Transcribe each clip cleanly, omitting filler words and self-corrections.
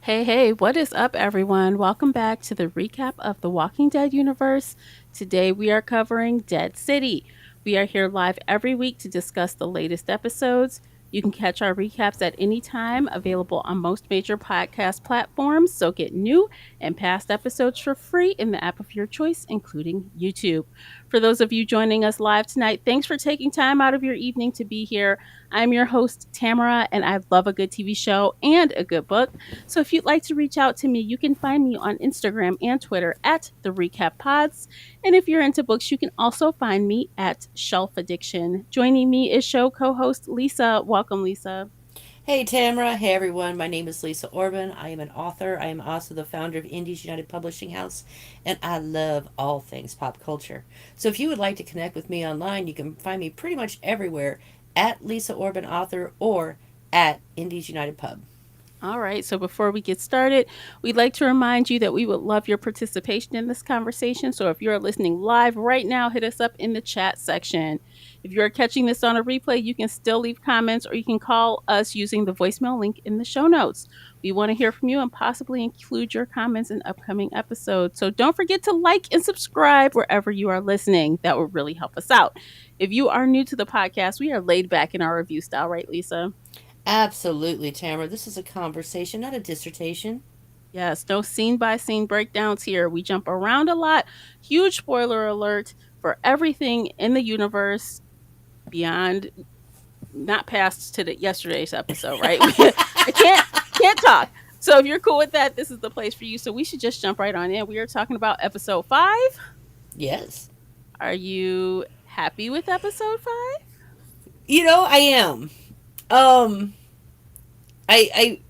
Hey, what is up, everyone? Welcome back to the recap of the Walking Dead universe. Today we are covering Dead City. We are here live every week to discuss the latest episodes. You can catch our recaps at any time, available on most major podcast platforms. So get new and past episodes for free in the app of your choice, including YouTube. For those of you joining us live tonight, thanks for taking time out of your evening to be here. I'm your host, Tamara, and I love a good TV show and a good book. So if you'd like to reach out to me, you can find me on Instagram and Twitter at the Recap Pods. And if you're into books, you can also find me at Shelf Addiction. Joining me is show co-host Lisa. Welcome, Lisa. Hey Tamara, hey everyone. My name is Lisa Orban. I am an author. I am also the founder of Indies United Publishing House, and I love all things pop culture. So if you would like to connect with me online, you can find me pretty much everywhere at Lisa Orban Author or at Indies United Pub. All right, so before we get started, we'd like to remind you that we would love your participation in this conversation. So if you're listening live right now, hit us up in the chat section. If you're catching this on a replay, you can still leave comments or you can call us using the voicemail link in the show notes. We want to hear from you and possibly include your comments in upcoming episodes. So don't forget to like and subscribe wherever you are listening. That would really help us out. If you are new to the podcast, we are laid back in our review style, right, Lisa? Absolutely, Tamara. This is a conversation, not a dissertation. Yes, no scene by scene breakdowns here. We jump around a lot. Huge spoiler alert for everything in the universe beyond, not past to the yesterday's episode, right? I can't talk. So if you're cool with that, this is the place for you. So we should just jump right on in. We are talking about episode 5. Yes. Are you happy with episode 5? I am. Um, I, I,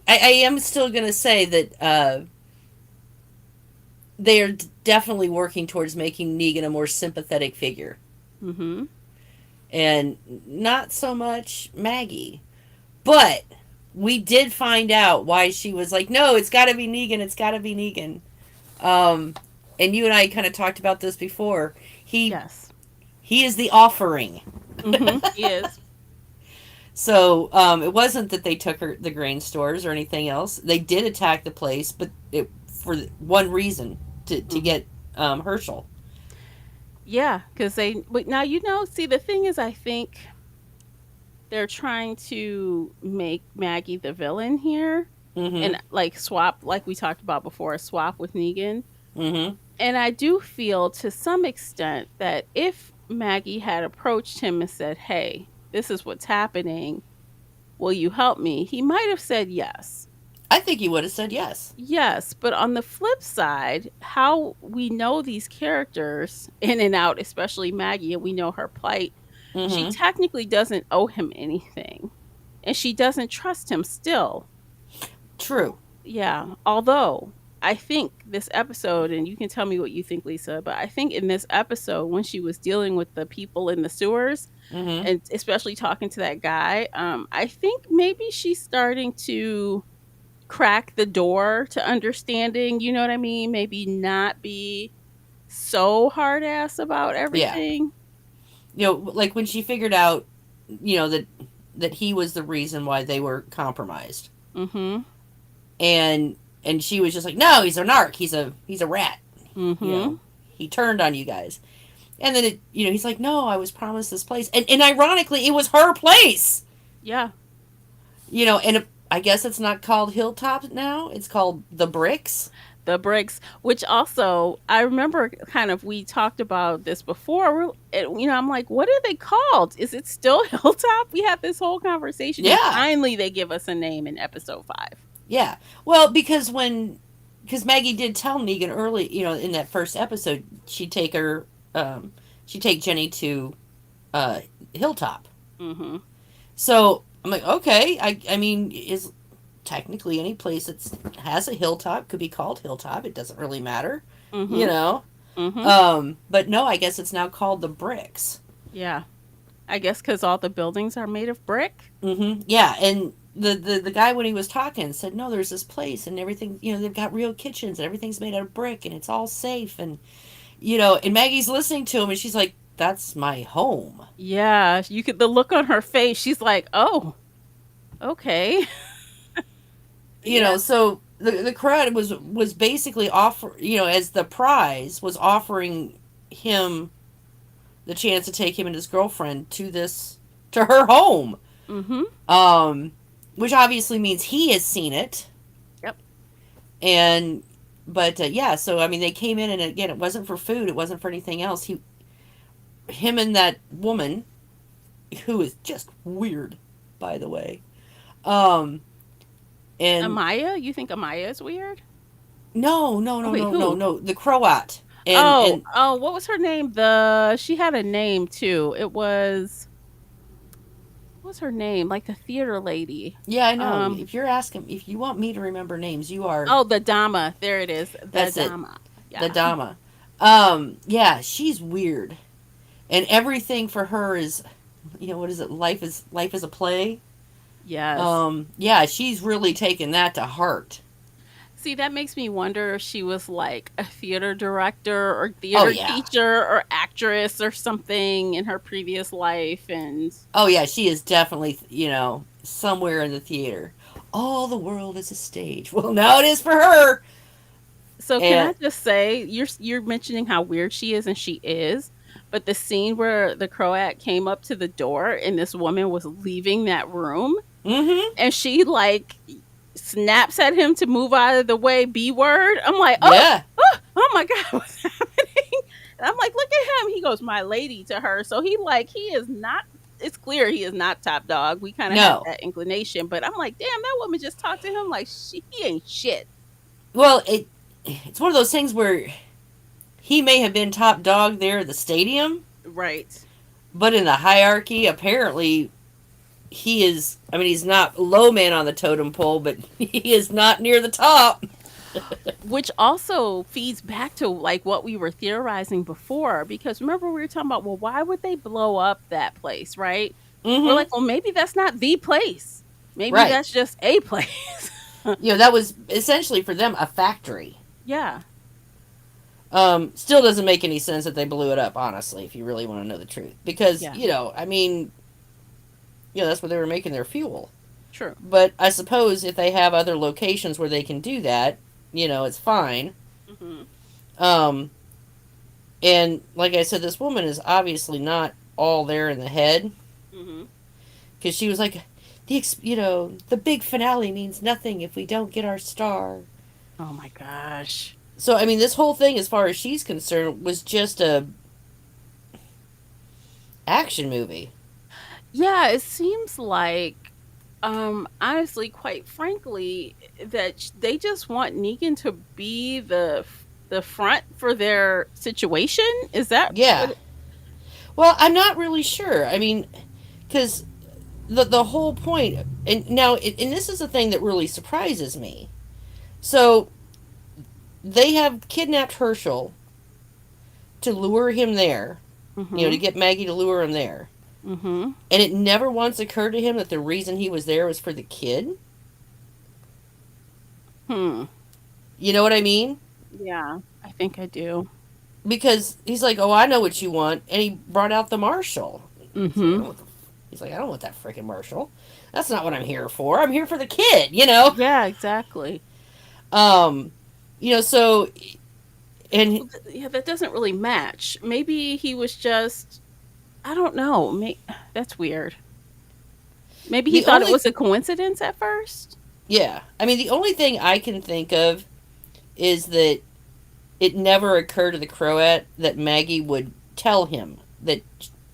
I am still going to say that they are definitely working towards making Negan a more sympathetic figure. Mm-hmm. And not so much Maggie. But we did find out why she was like, no, it's got to be Negan. It's got to be Negan. Um, and you and I kind of talked about this before. He Yes. he is the offering. Mm-hmm. He is. So it wasn't that they took her the grain stores or anything else. They did attack the place, but for one reason to Mm-hmm. get Herschel. Yeah, because but now, see, the thing is, I think they're trying to make Maggie the villain here Mm-hmm. and like swap, like we talked about before, swap with Negan. Mm-hmm. And I do feel to some extent that if Maggie had approached him and said, "Hey, this is what's happening. Will you help me?" He might have said yes. I think he would have said yes. Yes, but on the flip side, how we know these characters in and out, especially Maggie, and we know her plight, she Mm-hmm. technically doesn't owe him anything. And she doesn't trust him still. True. Yeah. Although I think this episode, and you can tell me what you think, Lisa, but I think in this episode, when she was dealing with the people in the sewers, Mm-hmm. and especially talking to that guy, I think maybe she's starting to crack the door to understanding, you know what I mean? Maybe not be so hard ass about Yeah. everything. Like when she figured out, that he was the reason why they were compromised, Mm-hmm. and she was just like, no, he's a narc, he's a rat, you Mm-hmm. know, he turned on you guys, and then he's like, no, I was promised this place, and ironically, it was her place, Yeah. and I guess it's not called Hilltop now; it's called the Bricks. The bricks, which also I remember kind of we talked about this before. I'm like, what are they called? Is it still Hilltop? We had this whole conversation, and Yeah, finally they give us a name in episode 5. yeah. Well, because Maggie did tell Negan early, in that first episode, she'd take Jenny to uh, Hilltop. Mm-hmm. So I'm like, okay, I mean, is technically any place that has a hilltop could be called Hilltop. It doesn't really matter, you Mm-hmm. know. Mm-hmm. But no, I guess it's now called the Bricks. Yeah, I guess because all the buildings are made of brick. Mm-hmm. Yeah, and the guy when he was talking said, no, there's this place and everything. They've got real kitchens and everything's made out of brick and it's all safe and and Maggie's listening to him and she's like, that's my home. Yeah, you could, the look on her face. She's like, oh, okay. Yeah. So the crowd was basically offer, as the prize was offering him the chance to take him and his girlfriend to her home. Mm-hmm. Um, which obviously means he has seen it. Yep. And but yeah, so I mean they came in, and again it wasn't for food, it wasn't for anything else. Him and that woman, who is just weird, by the way. Um, and Amaya? You think Amaya is weird? no, no, Oh no, wait, no, no, who? no, the Croat. and Oh, and oh, what was her name? The she had a name too. It was what was her name? Like the theater lady. Yeah, I know. Um If you want me to remember names, you are. oh, the Dama. There it is. The That's it, Dama. the Yeah. Dama. Yeah, she's weird, and everything for her is, what is it? Life is a play. Yes. Yeah, she's really taken that to heart. See, that makes me wonder if she was like a theater director or Oh theater yeah, teacher or actress or something in her previous life. And oh yeah, she is definitely somewhere in the theater. All the world is a stage. Well, now it is for her. so, can And I just say, you're mentioning how weird she is, and she is. But the scene where the Croat came up to the door and this woman was leaving that room, mm-hmm. and she like snaps at him to move out of the way, B word. I'm like, oh, Yeah. oh my god, what's happening? And I'm like, look at him. He goes, my lady, to her. So he is not. It's clear he is not top dog. We kind of had No. that inclination, but I'm like, damn, that woman just talked to him like he ain't shit. Well, it's one of those things where he may have been top dog there at the stadium, Right. but in the hierarchy, apparently he is. I mean, he's not low man on the totem pole, but he is not near the top. Which also feeds back to like what we were theorizing before, because remember we were talking about, well, why would they blow up that place, right? We're Mm-hmm. like, well, maybe that's not the place. Maybe Right. that's just a place. That was essentially for them a factory. Yeah. Still doesn't make any sense that they blew it up, honestly, if you really want to know the truth. Because, Yeah. I mean, that's where they were making their fuel. True. But I suppose if they have other locations where they can do that, it's fine. Hmm. Um, and like I said, this woman is obviously not all there in the head. Hmm. Because she was like, the big finale means nothing if we don't get our star. Oh my gosh. So, I mean, this whole thing, as far as she's concerned, was just a action movie. Yeah, it seems like, honestly, quite frankly, that they just want Negan to be the front for their situation. Is that Yeah. what? Well, I'm not really sure. I mean, because the whole point, and now, and this is the thing that really surprises me. So they have kidnapped Herschel to lure him there, to Mhm. get Maggie to lure him there, Mhm. and it never once occurred to him that the reason he was there was for the kid. Hmm. You know what I mean? Yeah, I think I do. Because he's like, "Oh, I know what you want," and he brought out the Marshall. He's like, I don't Mhm. want the, he's like, "I don't want that freaking Marshall. That's not what I'm here for. I'm here for the kid." Yeah, exactly. Um, so, and Well, yeah, that doesn't really match. Maybe he was just, I don't know. That's weird. Maybe he the thought it only was a coincidence at first. yeah, I mean, the only thing I can think of is that it never occurred to the Croat that Maggie would tell him that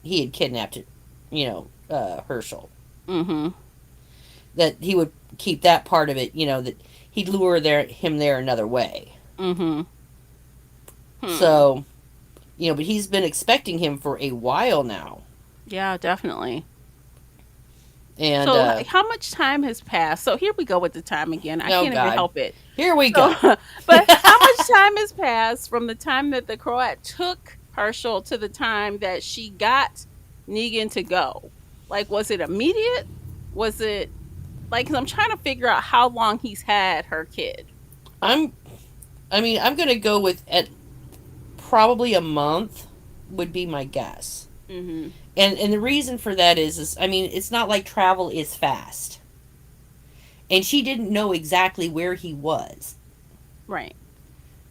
he had kidnapped, Herschel. Mhm. That he would keep that part of it, that he'd lure him there another way. Mhm. Hmm. So, but he's been expecting him for a while now. Yeah, definitely. And, So, how much time has passed? So, here we go with the time again. I oh can't even God, help it. here we So, go. but how much time has passed from the time that the Croat took Herschel to the time that she got Negan to go? Like, was it immediate? Was it like, 'cause I'm trying to figure out how long he's had her kid. I'm, I'm going to go with at probably a month would be my guess. Mm-hmm. And the reason for that is I mean, it's not like travel is fast. and she didn't know exactly where he was. Right.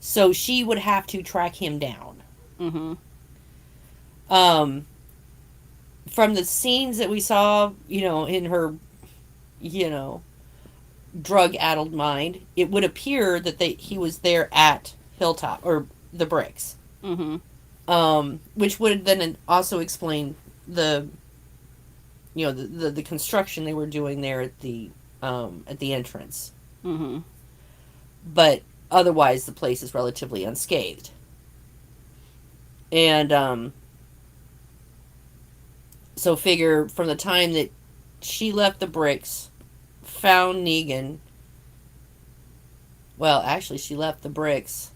So she would have to track him down. Mm-hmm. Um, from the scenes that we saw, in her, you know, drug-addled mind, it would appear that he was there at Hilltop or the Bricks. Mm-hmm. Which would then also explain the the construction they were doing there at the entrance. Mm-hmm. But otherwise, the place is relatively unscathed. And so figure from the time that she left the Bricks, found Negan. Well, actually, she left the Bricks.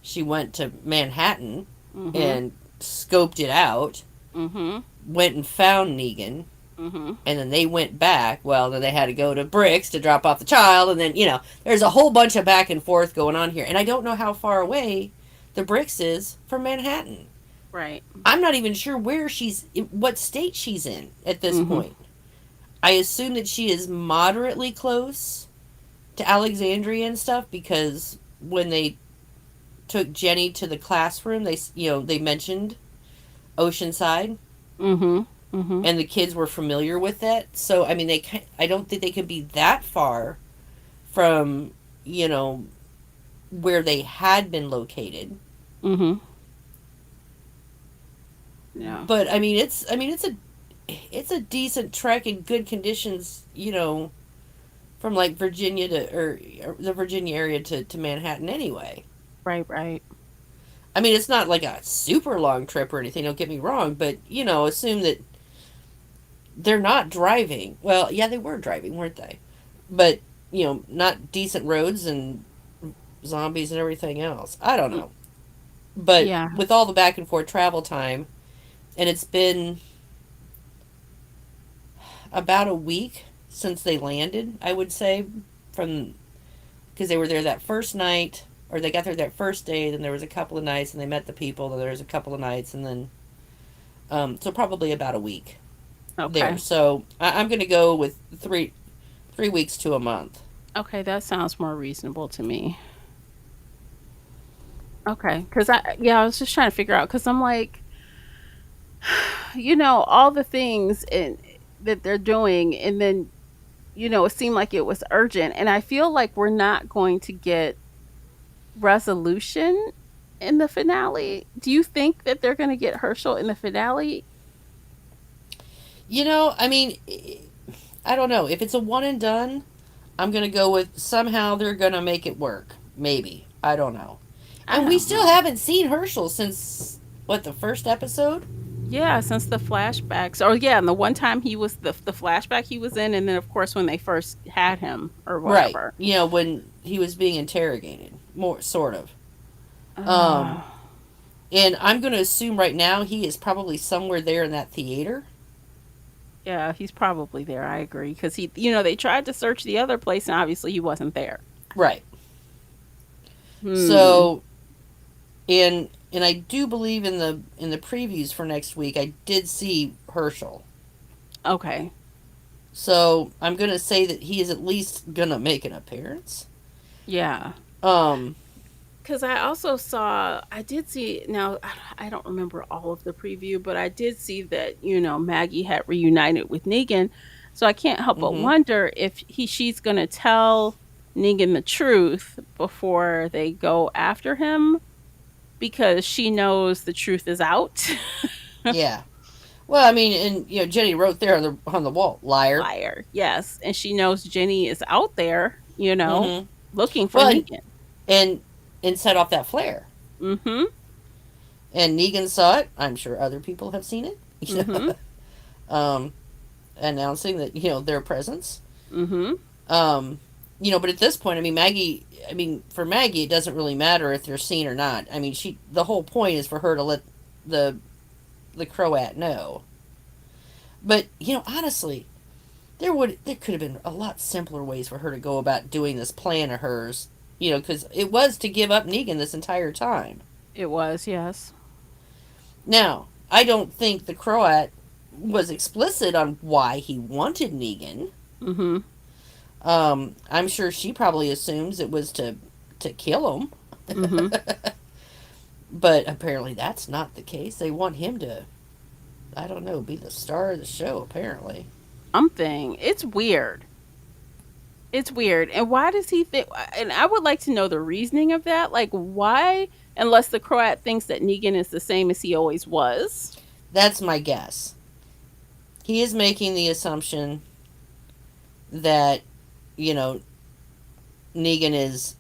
She went to Manhattan Mm-hmm. and scoped it out. Mm-hmm. Went and found Negan, Mm-hmm. and then they went back. Well, then they had to go to Bricks to drop off the child, and then there's a whole bunch of back and forth going on here. And I don't know how far away the Bricks is from Manhattan. Right. I'm not even sure what state she's in at this Mm-hmm. point. I assume that she is moderately close to Alexandria and stuff because when they took Jenny to the classroom, they mentioned Oceanside, Mm-hmm. Mm-hmm. and the kids were familiar with that. So I mean, I don't think they could be that far from where they had been located. Mm-hmm. Yeah. But it's a decent trek in good conditions. From like Virginia or the Virginia area to Manhattan anyway. Right. Right. I mean, it's not like a super long trip or anything. Don't get me wrong, but assume that they're not driving. Well, yeah, they were driving, weren't they? But not decent roads and zombies and everything else. I don't Mm. know. But Yeah. with all the back and forth travel time, and it's been about a week since they landed, I would say, from because they were there that first night, or they got there that first day. Then there was a couple of nights, and they met the people. Then there was a couple of nights, and then so probably about a week there. Okay. So I'm going to go with 3 weeks to a month. Okay. That sounds more reasonable to me. Okay. Because I was just trying to figure out because I'm like, all the things that they're doing, and then it seemed like it was urgent, and I feel like we're not going to get resolution in the finale. Do you think that they're going to get Herschel in the finale? I mean, I don't know if it's a one and done. I'm going to go with somehow they're going to make it work. Maybe I don't know. I And we don't still know. haven't seen Herschel since what, the first episode? Yeah, since the flashbacks, or yeah, and the one time he was the flashback he was in, and then of course when they first had him or Right. whatever. When he was being interrogated, more sort of. Uh, Um, and I'm going to assume right now he is probably somewhere there in that theater. yeah, he's probably there. I agree because they tried to search the other place, and obviously he wasn't there. Right. Hmm. So, and I do believe in the previews for next week I did see Herschel. Okay. So I'm gonna say that he is at least gonna make an appearance. Yeah. Um, Because I did see, now I don't remember all of the preview, but I did see that, Maggie had reunited with Negan. So I can't help but mm-hmm. wonder if she's going to tell Negan the truth before they go after him because she knows the truth is out. Yeah. Well, I mean, and Jenny wrote there on the wall, liar. Liar. Yes. And she knows Jenny is out there, Mm-hmm. looking for Well, Negan. and and set off that flare. Mm hmm. And Negan saw it. I'm sure other people have seen Mm hmm. it. um, announcing that their presence. Mm hmm. But at this point, I mean, Maggie. I mean, for Maggie, it doesn't really matter if they're seen or not. I mean, the whole point is for her to let the the Croat know. But honestly, there could have been a lot simpler ways for her to go about doing this plan of hers. Because it was to give up Negan this entire time. It was, yes. Now, I don't think the Croat was explicit on why he wanted Negan. Mm hmm. I'm sure she probably assumes it was to kill him, Mm-hmm. but apparently that's not the case. They want him to, I don't know, be the star of the show. Apparently, Something. It's weird. It's weird. And why does he think? And I would like to know the reasoning of that. Like, why? Unless the Croat thinks that Negan is the same as he always was. that's my guess. He is making the assumption that you know Negan is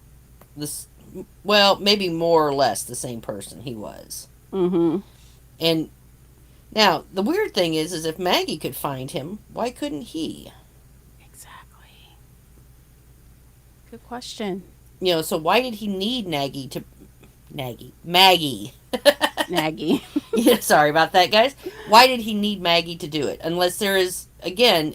this, well, maybe more or less the same person he was. Mm-hmm. And now the weird thing is if Maggie could find him, why couldn't he? Exactly. Good question. So why did he need Nagy to Maggie? Nagy. Yeah, sorry about that, guys. Why did he need Maggie to do it? Unless there is, again,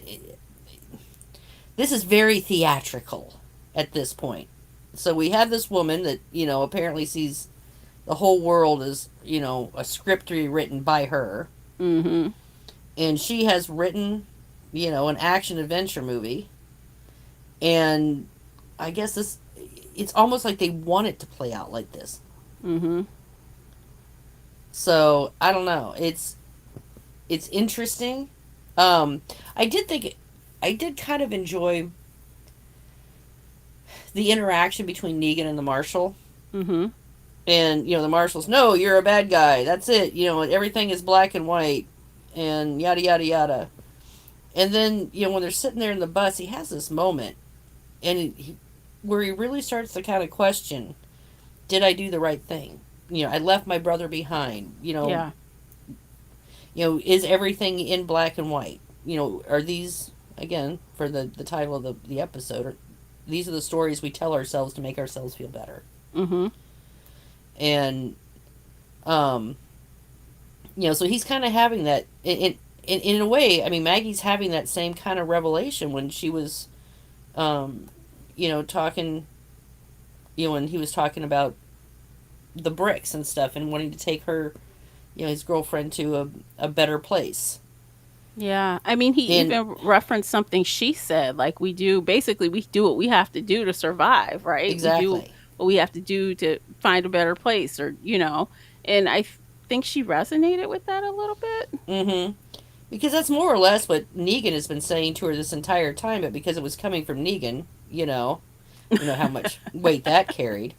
this is very theatrical at this point. So we have this woman that apparently sees the whole world as a script written by her, Mm-hmm. and she has written an action adventure movie, and I guess this it's almost like they want it to play out like this. Mm-hmm. So I don't know. It's interesting. I did think I did kind of enjoy the interaction between Negan and the marshal. Mm-hmm. And the marshal's, no, you're a bad guy. That's it. Everything is black and white, and yada yada yada. And then when they're sitting there in the bus, he has this moment, and where he really starts to kind of question, did I do the right thing? I left my brother behind. Yeah. Is everything in black and white? Are these, again, for the title of the episode, these are the stories we tell ourselves to make ourselves feel better. Mm-hmm. And um so he's kind of having that in a way. I mean, Maggie's having that same kind of revelation when she was talking, when he was talking about the bricks and stuff and wanting to take her, his girlfriend, to a better place. Yeah. I mean, he And even referenced something she said. Like, we do, basically, we do what we have to do to survive, right? We do exactly. what we have to do to find a better place, And I think she resonated with that a little bit. Mm-hmm. Because that's more or less what Negan has been saying to her this entire time, but because it was coming from Negan, how much weight that carried.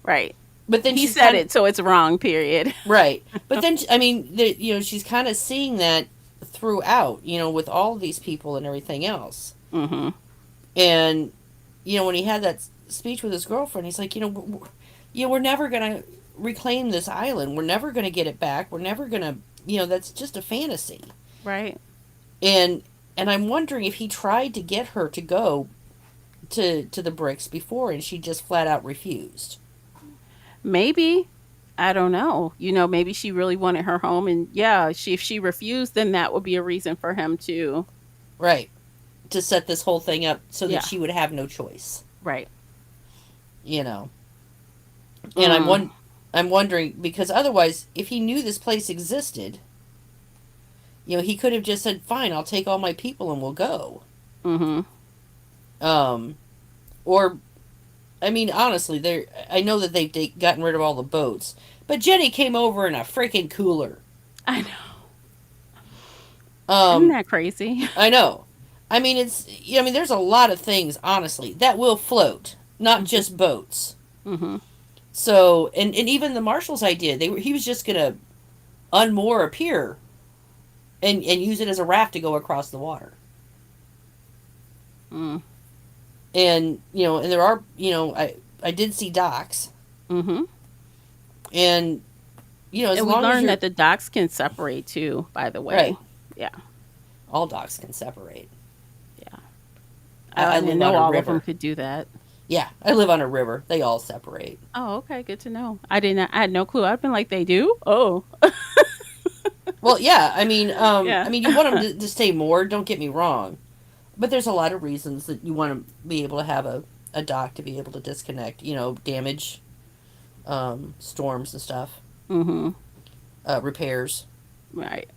Right. But then He she's said kind of, it, so it's wrong, period. right. But then, I mean, she's kind of seeing that throughout, with all of these people and everything else. Mm-hmm. And, when he had that speech with his girlfriend, he's like, we're never going to reclaim this island. We're never going to get it back. We're never going to, that's just a fantasy. Right. And, I'm wondering if he tried to get her to go to the bricks before, and she just flat out refused. Maybe. I don't know. Maybe she really wanted her home, and yeah, if she refused, then that would be a reason for him to. Right. To set this whole thing up so that Yeah. she would have no choice. Right. You know. And Mm. I'm wondering, because otherwise, if he knew this place existed, he could have just said, "Fine, I'll take all my people and we'll go." Mm-hmm. Um, or, I mean, honestly, I know that they've gotten rid of all the boats, but Jenny came over in a freaking cooler. I know. Isn't Um, that crazy? I know. I mean, there's a lot of things, honestly, that will float, not Mm-hmm. just boats. Mm-hmm. So, and even the marshal's idea, he was just gonna unmoor a pier and use it as a raft to go across the water. Mm. And and there are, I did see docks, Mm-hmm. and as And we long as learned you're that the docks can separate too, by the way. right, Yeah. all docks can separate. Yeah. I I didn't live on know a all of them river. could do that. Yeah, I live on a river. They all separate. Oh, okay. Good to know. I had no clue. I've been like, they do? Oh. Well, yeah, I mean, Yeah. you want them to stay moored. Don't get me wrong, but there's a lot of reasons that you want to be able to have a dock to be able to disconnect. Damage, storms and stuff, Mm-hmm. repairs. Right.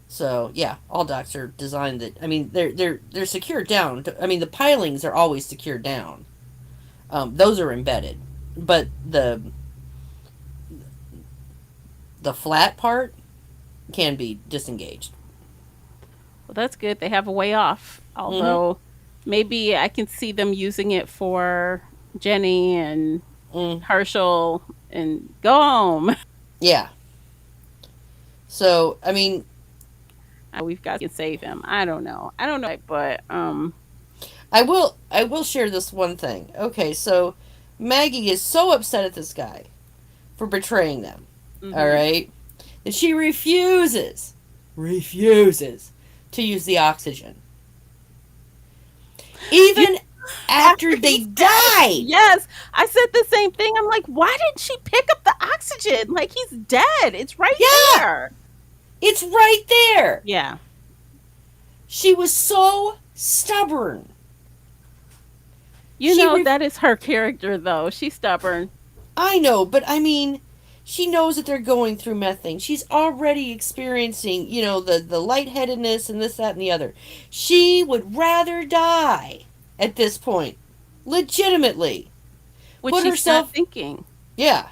So yeah, all docks are designed that. I mean, they're secured down. I mean, the pilings are always secured down. Those are embedded, but the flat part can be disengaged. Well, that's good. They have a way off. Mm-hmm. Although maybe I can see them using it for Jenny and Mm, Herschel and go home. yeah. So I mean, We've got to save him. I don't know. I don't know, but I will share this one thing. Okay, so Maggie is so upset at this guy for betraying them. All mhm. right, that she refuses to use the oxygen, You even after after they he's dead. died. Yes, I said the same thing. I'm like, why didn't she pick up the oxygen? Like he's dead. It's right Yeah, there. it's right there. Yeah. She was so stubborn. You She know re- that is her character though. She's stubborn. I know, but I mean, she knows that they're going through methane. She's already experiencing, the lightheadedness and this, that, and the other. She would rather die at this point, legitimately. Which Put she's not herself, thinking. yeah,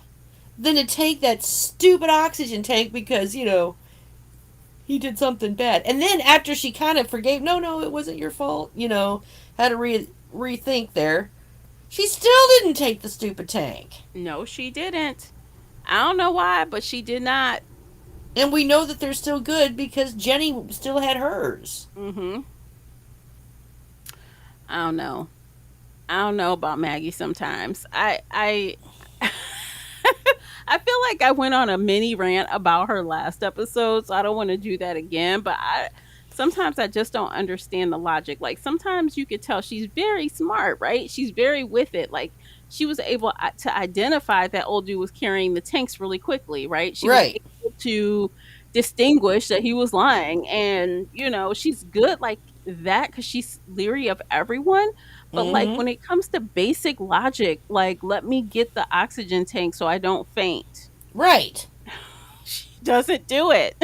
than to take that stupid oxygen tank because, he did something bad. And then after she kind of forgave, no, no, it wasn't your fault, had to rethink there. She still didn't take the stupid tank. No, she didn't. I don't know why, but she did not. And we know that they're still good because Jenny still had hers. Mhm. I don't know. I don't know about Maggie sometimes. I I feel like I went on a mini rant about her last episode, so I don't want to do that again, but I sometimes I just don't understand the logic. Like sometimes you could tell she's very smart, right? She's very with it. Like she was able to identify that old dude was carrying the tanks really quickly, right? She was Right. able to distinguish that he was lying, and she's good like that cuz she's leery of everyone. But like Mm-hmm. when it comes to basic logic, like let me get the oxygen tank so I don't faint. Right. She doesn't do it.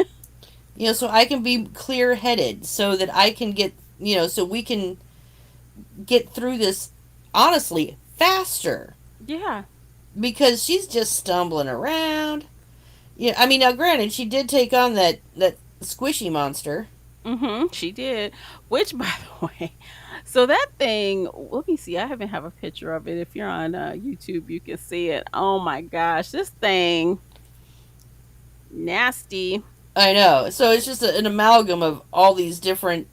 So I can be clear headed so that I can get, so we can get through this honestly faster Yeah. because she's just stumbling around. Yeah, I mean, now granted, she did take on that squishy monster. Mhm. She did. Which by the way, so that thing, let me see. I haven't have a picture of it. If you're on YouTube, you can see it. Oh my gosh, this thing nasty. I know. So it's just an amalgam of all these different,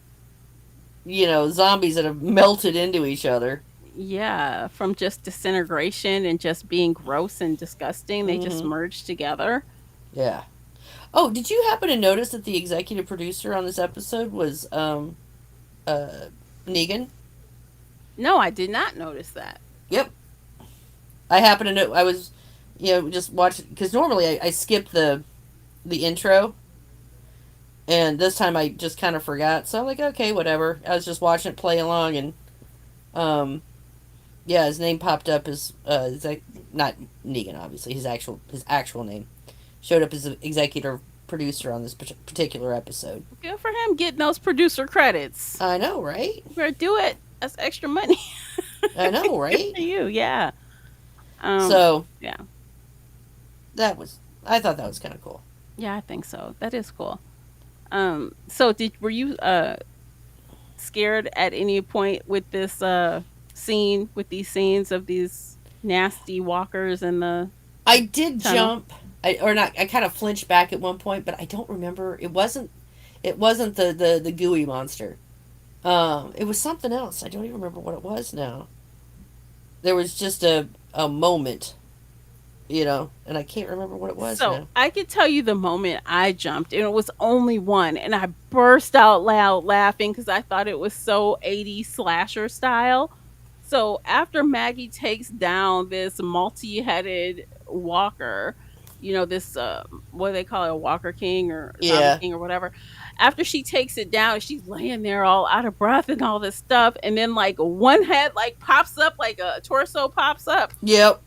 zombies that have melted into each other. Yeah, from just disintegration and just being gross and disgusting, they just Mm-hmm. merged together. Yeah. Oh, did you happen to notice that the executive producer on this episode was uh Negan? No, I did not notice that. Yep. I happen to know. I was, just watching because normally I skip the intro, and this time I just kind of forgot. So I'm like, okay, whatever. I was just watching it play along, and um, yeah, his name popped up as not Negan, obviously his actual name showed up as an executive producer on this particular episode. Good for him getting those producer credits. I know, right? You better do it. That's extra money. I know, Good right? for you. Yeah. Um. So Yeah. I thought that was kind of cool. Yeah, I think so. That is cool. So did were you scared at any point with this scene with these scenes of these nasty walkers in the I did tunnel? jump, or not. I kind of flinched back at one point, but I don't remember. It wasn't the gooey monster. It was something else. I don't even remember what it was now. There was just a moment, and I can't remember what it was So now. I could tell you the moment I jumped, and it was only one, and I burst out loud laughing because I thought it was so 80s slasher style. So after Maggie takes down this multi-headed walker, this what do they call it, a walker king or zombie Yeah. king or whatever. After she takes it down, she's laying there all out of breath and all this stuff, and then like one head like pops up, like a torso pops up, Yep.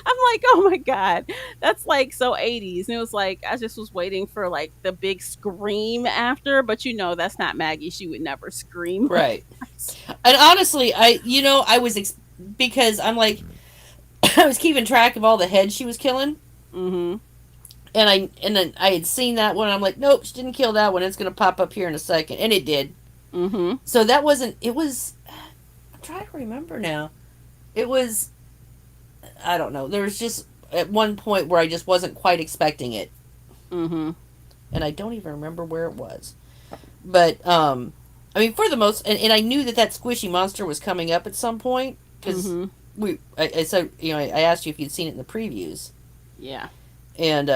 I'm like, oh my God, that's like so 80s. And it was like, I just was waiting for like the big scream after, but that's not Maggie. She would never scream like Right. that. And honestly, I was because I'm like I was keeping track of all the heads she was killing, Mm and then I had seen that one. I'm like, nope, she didn't kill that one. It's gonna pop up here in a second, and it did. hmm. Mm hmm. So that wasn't. It was. I'm trying to remember now. It was. I don't know. There was just at one point where I just wasn't quite expecting it, Mm hmm. and I don't even remember where it was. But I mean, for the most, and I knew that squishy monster was coming up at some point Mm because hmm. I said, I asked you if you'd seen it in the previews, Yeah. and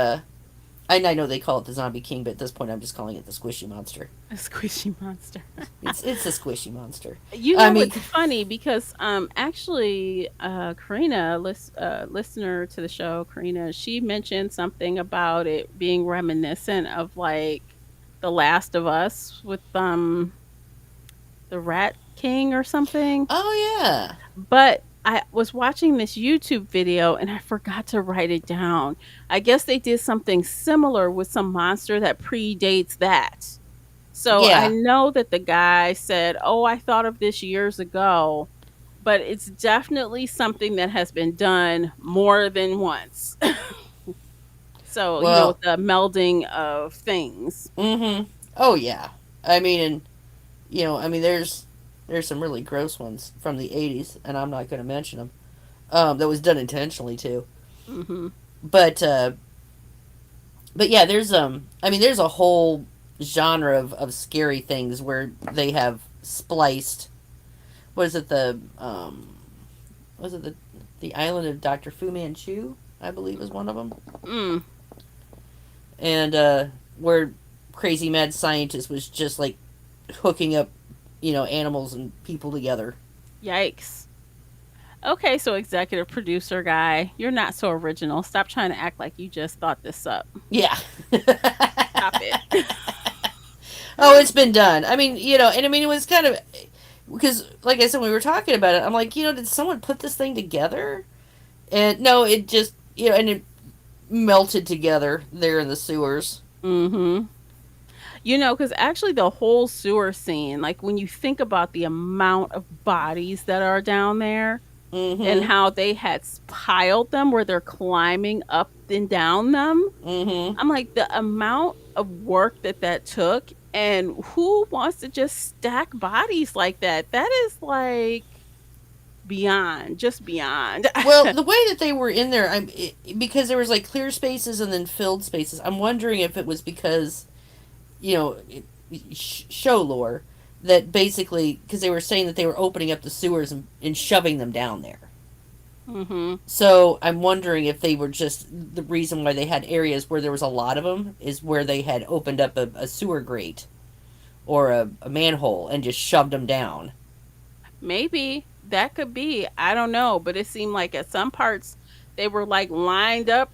I know they call it the Zombie King, but at this point, I'm just calling it the Squishy Monster. A squishy monster. It's a Squishy Monster. You I know mean, what's funny because actually Karina, listener to the show, Karina, she mentioned something about it being reminiscent of like The Last of Us with the Rat King or something. oh yeah, But I was watching this YouTube video and I forgot to write it down. I guess they did something similar with some monster that predates that. So I yeah. know that the guy said, "Oh, I thought of this years ago," but it's definitely something that has been done more than once. So, Well, with the melding of things. mm-hmm. Oh yeah. I mean, and I mean, there's some really gross ones from the '80s, and I'm not going to mention them. That was done intentionally too. Mhm. But but yeah, I mean, there's a whole genre of scary things where they have spliced. What is it? Was it the island of Dr. Fu Manchu? I believe is one of them, Mm, and where crazy mad scientist was just like hooking up, animals and people together. yikes. Okay, so executive producer guy, you're not so original. Stop trying to act like you just thought this up. Yeah. Stop it. Oh, it's been done. I mean, and I mean, it was kind of because, like I said, when we were talking about it, I'm like, did someone put this thing together? And no, it just, and it melted together there in the sewers. Mhm. Because actually the whole sewer scene, like when you think about the amount of bodies that are down there and Mm-hmm. how they had piled them where they're climbing up and down them, Mm-hmm. I'm like, the amount of work that took, and who wants to just stack bodies like that? That is like beyond, just beyond. Well, the way that they were in there, because there was like clear spaces and then filled spaces. I'm wondering if it was because, you know, show lore that basically because they were saying that they were opening up the sewers and shoving them down there. Mhm. So I'm wondering if they were just the reason why they had areas where there was a lot of them is where they had opened up a sewer grate or a manhole and just shoved them down. Maybe that could be. I don't know, but it seemed like at some parts they were like lined up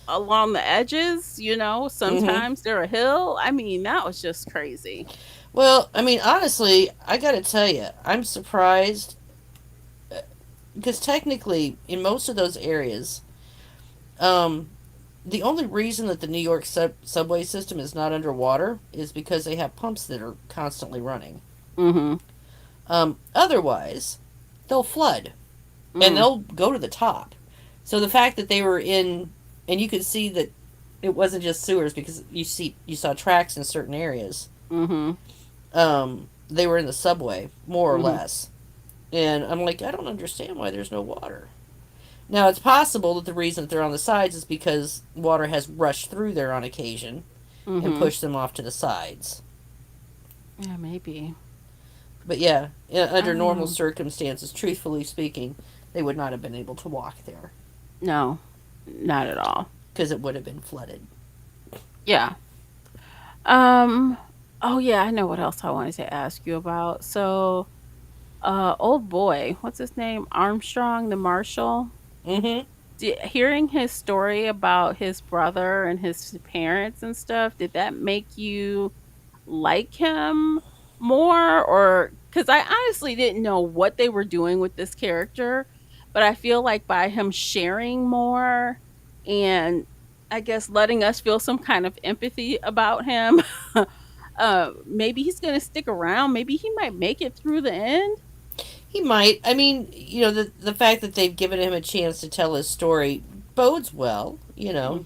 along the edges, Mm-hmm. sometimes they're a hill. I mean, that was just crazy. Well, I mean, honestly, I gotta tell you, I'm surprised because technically, in most of those areas, um, the only reason that the New York subway system is not underwater is because they have pumps that are constantly running. Mhm. Otherwise, they'll flood and Mm. they'll go to the top. So the fact that they were in, and you could see that it wasn't just sewers because you saw tracks in certain areas. Mhm. They were in the subway more or Mhm. less, and I'm like, I don't understand why there's no water. Now it's possible that the reason that they're on the sides is because water has rushed through there on occasion and Mhm. pushed them off to the sides. Yeah, maybe. But yeah, I under don't normal know. circumstances, truthfully speaking, they would not have been able to walk there No. Not at all. because it would have been flooded. Yeah. Um oh yeah, I know what else I wanted to ask you about. So, old boy, what's his name? Armstrong the Marshal. Mm-hmm. Hearing his story about his brother and his parents and stuff, did that make you like him more? Or because I honestly didn't know what they were doing with this character, But I feel like by him sharing more and I guess letting us feel some kind of empathy about him, maybe he's going to stick around. Maybe he might make it through the end. He might. I mean, the fact that they've given him a chance to tell his story bodes well. Mhm.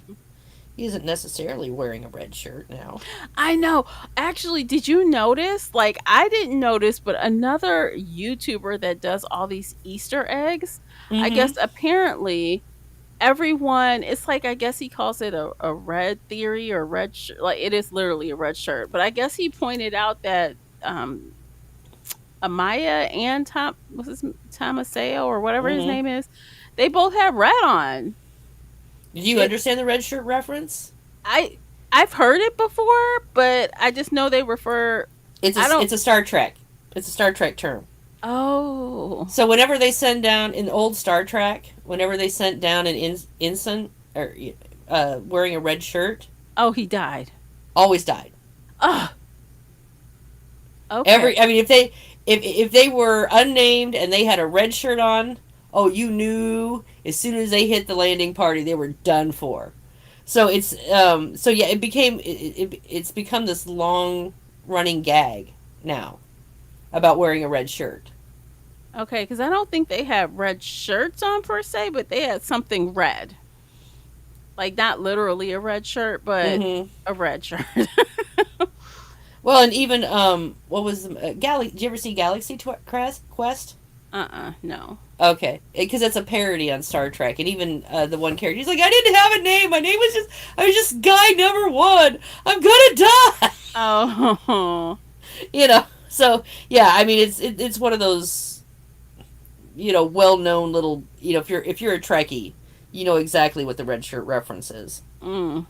He isn't necessarily wearing a red shirt now. I know. Actually, did you notice? Like, I didn't notice, but another YouTuber that does all these Easter eggs, I Mm-hmm. guess apparently everyone, it's like, I guess he calls it a red theory or red shirt. Like, it is literally a red shirt. But I guess he pointed out that Amaya and Tomaseo or whatever his Mm-hmm. name is, they both have red on. Did you It, understand the red shirt reference? I, I've heard it before, but I just know they refer. I don't. It's a Star Trek. It's a Star Trek term. Oh, So whenever they send down in old Star Trek, whenever they sent down an ensign or wearing a red shirt, oh, he died. always died. Oh, okay. I mean, if they were unnamed and they had a red shirt on, oh, you knew as soon as they hit the landing party they were done for. So so yeah, it's become this long running gag now about wearing a red shirt. Okay, because I don't think they had red shirts on per se, but they had something red. Like, not literally a red shirt, but Mm-hmm. a red shirt. Well, and even what was Did you ever see Quest? No. Okay, because it's a parody on Star Trek, and even the one character, he's like, "I didn't have a name. My name was I was just Guy Number One. I'm gonna die." Oh, So yeah, I mean, it's one of those well known little if you're a Trekkie, you know exactly what the red shirt reference is, mm,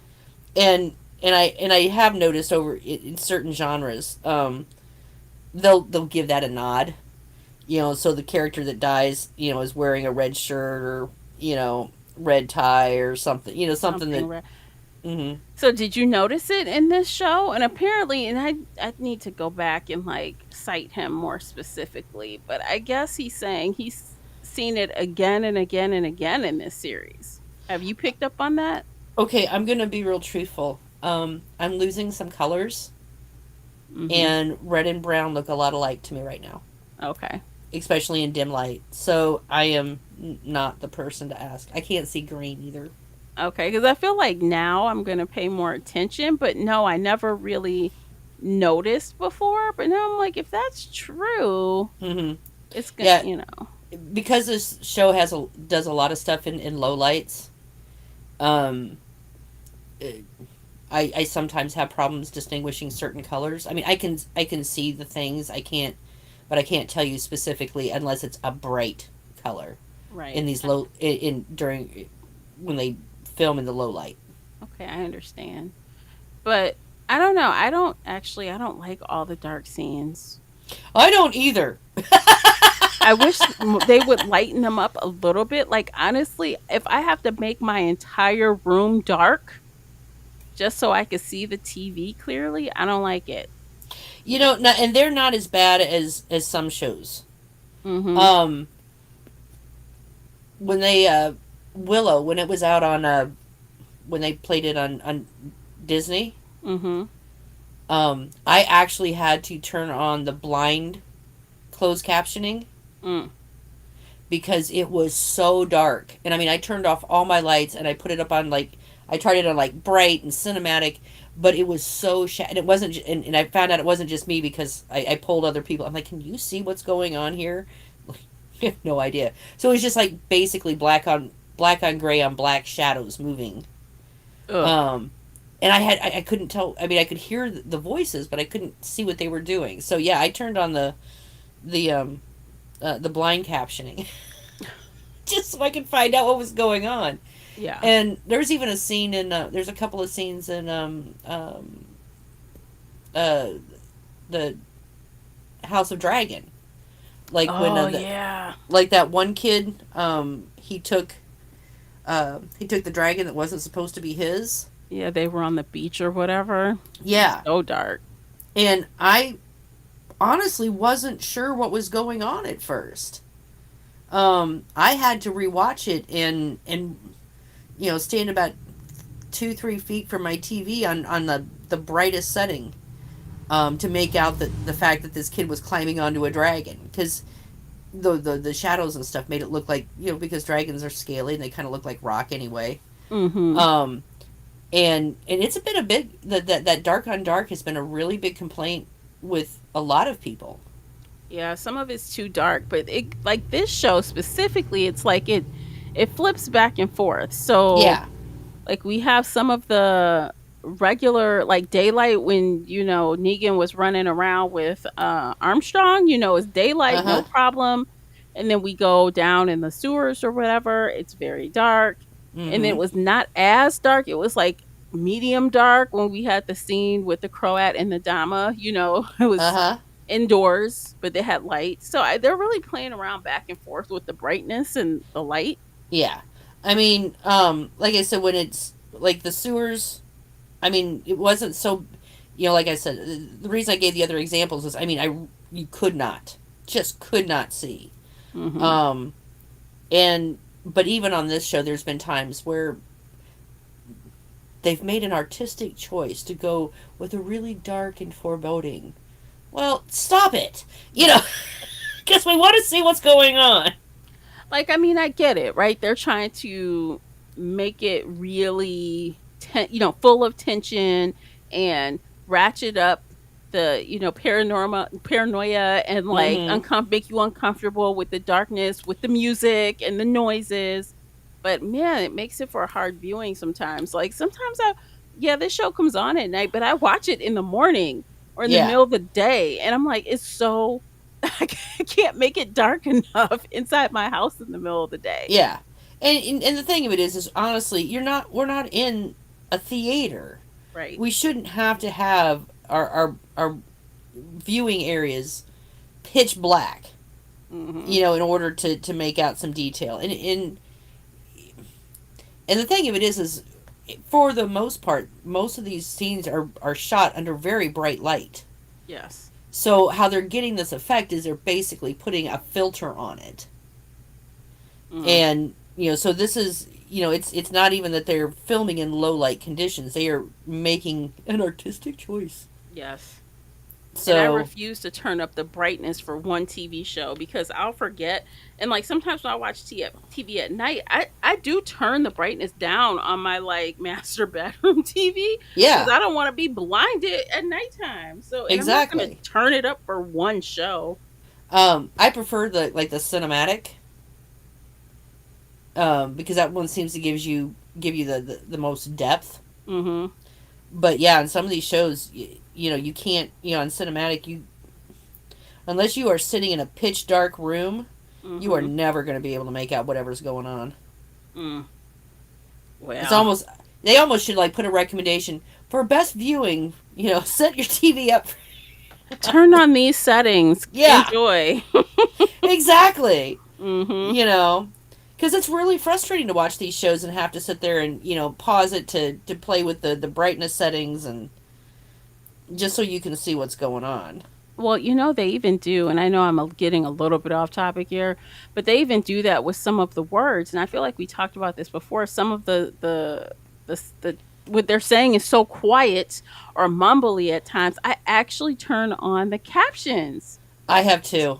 and I have noticed over in certain genres, they'll give that a nod. So the character that dies, is wearing a red shirt or, red tie or something, something something that. red. Hmm. So, did you notice it in this show? And apparently, and I need to go back and like cite him more specifically, but I guess he's saying he's seen it again and again and again in this series. Have you picked up on that? Okay, I'm going to be real truthful. I'm losing some colors, Mm-hmm. and red and brown look a lot alike to me right now, Okay. especially in dim light. So I am not the person to ask. I can't see green either. Okay, because I feel like now I'm gonna pay more attention, but no, I never really noticed before. But now I'm like, if that's true, Hmm. it's gonna, Yeah, you know. because this show does a lot of stuff in low lights. Um, I sometimes have problems distinguishing certain colors. I mean, I can see the things I can't, but I can't tell you specifically unless it's a bright color in Right. these low in during when they film in the low light. Okay, I understand. But I don't know. I don't like all the dark scenes. I don't either. I wish they would lighten them up a little bit. Like, honestly, if I have to make my entire room dark just so I can see the TV clearly, I don't like it. And they're not as bad as some shows. Mm-hmm. Um, when they Willow, when it was out on when they played it on Disney, Mm-hmm. I actually had to turn on the blind closed captioning Mm. because it was so dark. And I mean, I turned off all my lights and I put it up on I tried it on bright and cinematic, but it was so and it wasn't. And I found out it wasn't just me because I pulled other people. I'm like, can you see what's going on here? I have no idea. So it was just like basically black on gray on black shadows moving. Ugh. Um, and I couldn't tell. I mean, I could hear the voices, but I couldn't see what they were doing. So yeah, I turned on the the blind captioning just so I could find out what was going on. Yeah. And there's even a scene in there's a couple of scenes in uh the House of Dragon, like when Oh yeah. like that one kid he took the dragon that wasn't supposed to be his. Yeah, they were on the beach or whatever. It was Yeah, so dark. and I honestly wasn't sure what was going on at first. I had to rewatch it and stand about 2-3 feet from my TV on the brightest setting, to make out the fact that this kid was climbing onto a dragon, because the shadows and stuff made it look like, because dragons are scaly and they kind of look like rock anyway. Mm-hmm. Um, and it's been a big that dark on dark has been a really big complaint with a lot of people. Yeah, some of it's too dark, but it like this show specifically, it's like it flips back and forth. So Yeah. like we have some of the regular like daylight when Negan was running around with Armstrong, it's Uh daylight, no huh. problem. And then we go down in the sewers or whatever, it's very dark. And it Mm-hmm. was not as dark, it was like medium dark when we had the scene with the Croat and the Dama, it Uh was huh. indoors, but they had light. So they're really playing around back and forth with the brightness and the light. Yeah. I mean, like I said, when it's like the sewers, I mean, it wasn't so, like I said, the reason I gave the other examples is, I mean, you could not, just could not see. Hmm. Um, and, but even on this show, there's been times where they've made an artistic choice to go with a really dark and foreboding. Well, stop it, Yeah. because we want to see what's going on. Like, I mean, I get it, right? They're trying to make it really, full of tension and ratchet up the, paranoia and like Mm-hmm. make you uncomfortable with the darkness, with the music and the noises. But man, it makes it for a hard viewing sometimes. Like sometimes yeah, this show comes on at night, but I watch it in the morning or in the Yeah. middle of the day, and I'm like, it's so I can't make it dark enough inside my house in the middle of the day. Yeah. And the thing of it is honestly, we're not in a theater. Right. We shouldn't have to have our viewing areas pitch black, Hmm. in order to make out some detail. And the thing of it is for the most part, most of these scenes are shot under very bright light. Yes. So how they're getting this effect is they're basically putting a filter on it. Mm. And so this is, it's not even that they're filming in low light conditions. They are making an artistic choice. Yes. And I So refuse to turn up the brightness for one TV show because I'll forget. And like sometimes when I watch TV at night, I do turn the brightness down on my like master bedroom TV because yeah, I don't want to be blinded at nighttime. So, and I'm not going to exactly. turn it up for one show. I prefer the cinematic, because that one seems to give you the most depth. Mm-hmm. But yeah, on some of these shows, you can't, on cinematic, you unless you are sitting in a pitch dark room, you are Mm-hmm. never going to be able to make out whatever's going on. Mm. It's Well, almost they almost should like put a recommendation for best viewing. Set your TV up. turn on these settings. Yeah, Enjoy. exactly. Mm-hmm. You know, because it's really frustrating to watch these shows and have to sit there and pause it to play with the brightness settings, and just so you can see what's going on. Well, they even do, and I know I'm getting a little bit off topic here, but they even do that with some of the words, and I feel like we talked about this before. Some of the what they're saying is so quiet or mumbly at times. I actually turn on the captions, I have two.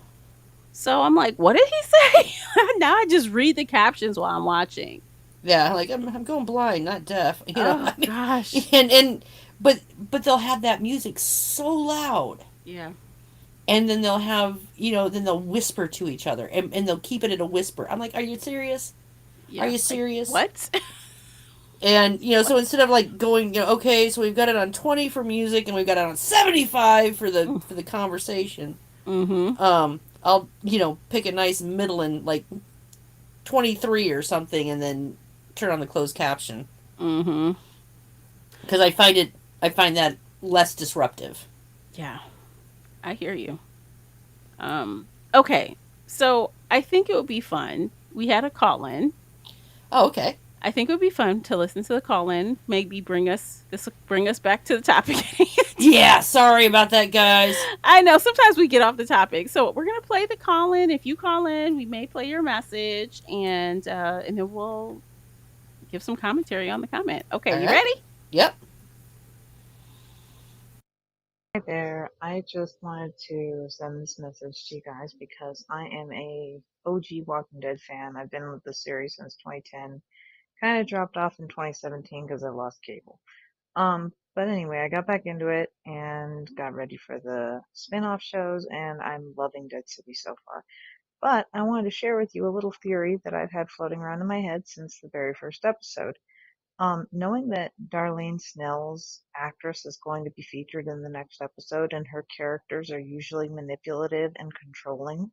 so I'm like, "What did he say?" Now I just read the captions while I'm watching. Yeah, like I'm going blind, not deaf. Oh I mean, gosh, and but they'll have that music so loud, yeah, and then they'll have then they'll whisper to each other, and they'll keep it at a whisper. I'm like, are you serious? Are yeah. you Like serious? what? And What? so instead of like going, okay, so we've got it on 20 for music and we've got it on 75 for the conversation. Mm-hmm. I'll pick a nice middle and like 23 or something, and then turn on the closed caption, Mm-hmm. because I find that less disruptive. Yeah, I hear you. Okay. So I think it would be fun. We had a call in. Oh, okay. I think it would be fun to listen to the call in. Maybe bring us back to the topic. Yeah, sorry about that, guys. I know sometimes we get off the topic. So we're gonna play the call in. If you call in, we may play your message and then we'll give some commentary on the comment. Okay, All you right. ready? Yep. Hi there. I just wanted to send this message to you guys because I am a OG Walking Dead fan. I've been with the series since 2010. Kind of dropped off in 2017 because I lost cable. But anyway, I got back into it and got ready for the spin-off shows, and I'm loving Dead City so far. But I wanted to share with you a little theory that I've had floating around in my head since the very first episode. Knowing that Darlene Snell's actress is going to be featured in the next episode and her characters are usually manipulative and controlling,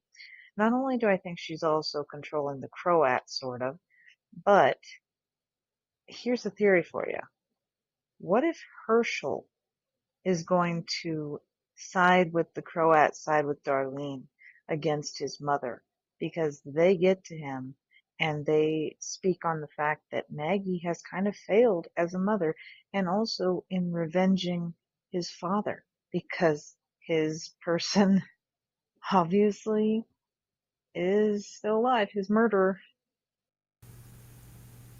not only do I think she's also controlling the Croat, sort of, but here's a theory for you. What if Herschel is going to side with the Croat, side with Darlene against his mother because they get to him and they speak on the fact that Maggie has kind of failed as a mother and also in revenging his father because his person obviously is still alive, his murderer.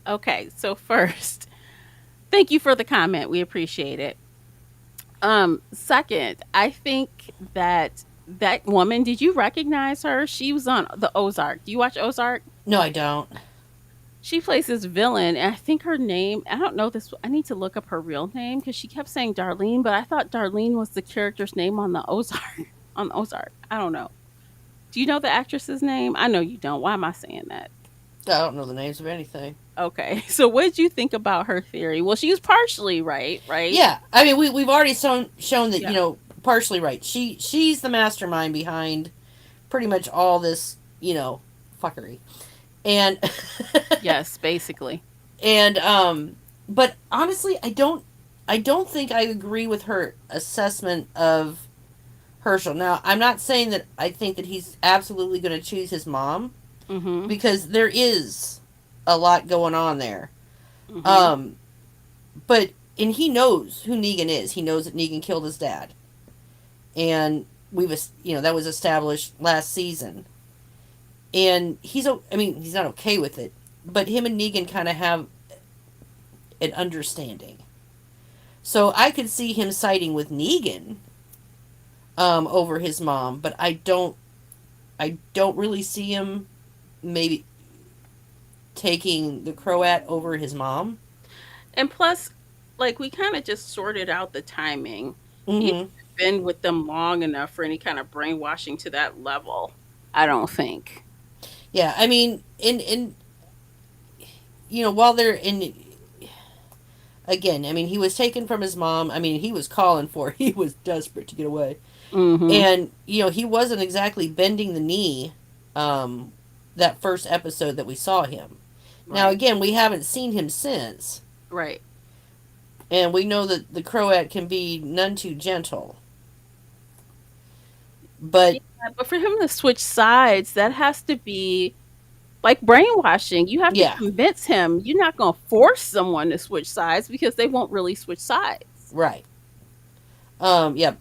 Okay, so first, thank you for the comment. We appreciate it. Second, I think that that woman, did you recognize her? She was on the Ozark. Do you watch Ozark? No, I don't. She plays this villain, and I think her name, I don't know this, I need to look up her real name because she kept saying Darlene, but I thought Darlene was the character's name on the Ozark. On Ozark. I don't know. Do you know the actress's name? I know you don't. Why am I saying that? I don't know the names of anything. Okay. So what did you think about her theory? Well, she was partially right, right? Yeah, I mean we've already shown that Yeah. partially right. She's the mastermind behind pretty much all this fuckery, and Yes, basically. and but honestly I don't think I agree with her assessment of Herschel. Now I'm not saying that I think that he's absolutely going to choose his mom Mhm. because there is a lot going on there. Mhm. Um, but and he knows who Negan is. He knows that Negan killed his dad, and that was established last season. And I mean, he's not okay with it, but him and Negan kind of have an understanding. So I could see him siding with Negan over his mom, but I don't really see him maybe taking the Croat over his mom. And plus, like we kind of just sorted out the timing. He Mm-hmm. hasn't been with them long enough for any kind of brainwashing to that level. I don't think. Yeah, I mean, in while they're in again, I mean, he was taken from his mom. I mean, he was calling for it. He was desperate to get away. Mhm. And, he wasn't exactly bending the knee um, that first episode that we saw him. Now, Right. again, we haven't seen him since. Right. And we know that the Croat can be none too gentle. Yeah, But, but for him to switch sides, that has to be like brainwashing. You have to yeah, convince him. You're not going to force someone to switch sides because they won't really switch sides. right. Yeah,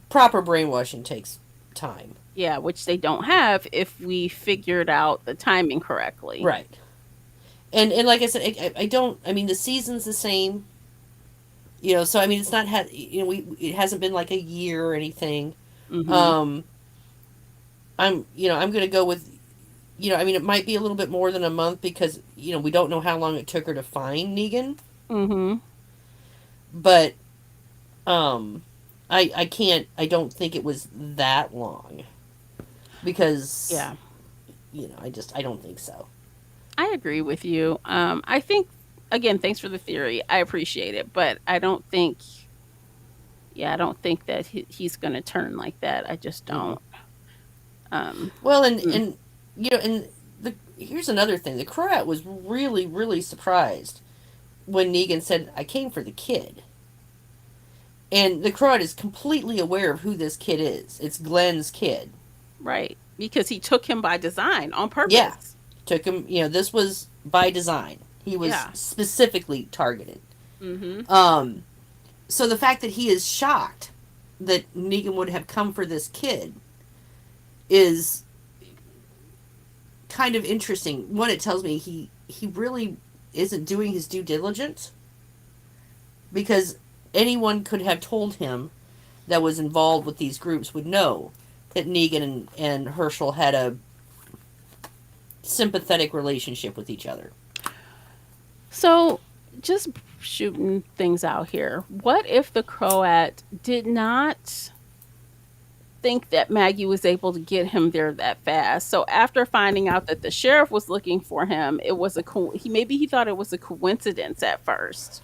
proper brainwashing takes time. Yeah, which they don't have if we figured out the timing correctly. Right. And like I said, I don't, I mean, the season's the same. So I mean, it's not had, it hasn't been like a year or anything. Mhm. Um, I'm gonna go with, I mean, it might be a little bit more than a month because we don't know how long it took her to find Negan, Mhm. but um, I don't think it was that long because Yeah. I don't think so. I agree with you. I think again, thanks for the theory. I appreciate it, but I don't think yeah, I don't think that he's going to turn like that. I just Mm-mm. don't. Um Well, and mm, and and here's another thing: the Croat was really really surprised when Negan said, "I came for the kid." And the Croat is completely aware of who this kid is. It's Glenn's kid. right. Because he took him by design on Yeah, purpose. took him. This was by design. He was Yeah. specifically targeted. Mhm. Um, so the fact that he is shocked that Negan would have come for this kid is kind of interesting. One, it tells me he really isn't doing his due diligence, because anyone could have told him that was involved with these groups would know that Negan and Herschel had a sympathetic relationship with each other. So, just shooting things out here. What if the Croat did not think that Maggie was able to get him there that fast? So, after finding out that the sheriff was looking for him, it was maybe he thought it was a coincidence at first.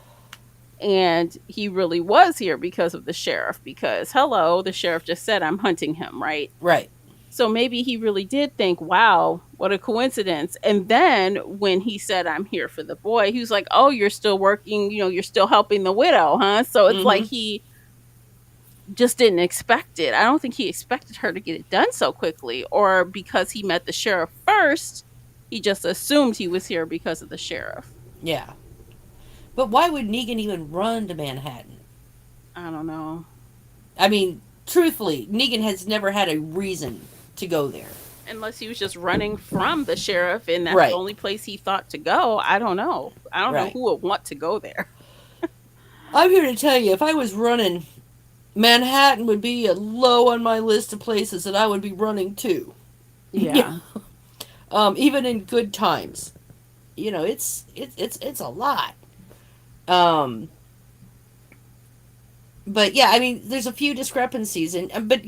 And he really was here because of the sheriff, because hello, the sheriff just said I'm hunting him, right? Right. So maybe he really did think, wow, what a coincidence. And then when he said, I'm here for the boy, he was like, oh, you're still working, you're still helping the widow, huh? So it's like he just didn't expect it. I don't think he expected her to get it done so quickly. Or because he met the sheriff first, he just assumed he was here because of the sheriff. Yeah. But why would Negan even run to Manhattan? I don't know. I mean, truthfully, Negan has never had a reason to go there. Unless he was just running from the sheriff and that's Right. the only place he thought to go. I don't know. I don't know Right. who would want to go there. I'm here to tell you, if I was running, Manhattan would be low on my list of places that I would be running to. Yeah. Even in good times. It's a lot. But yeah, I mean, there's a few discrepancies, but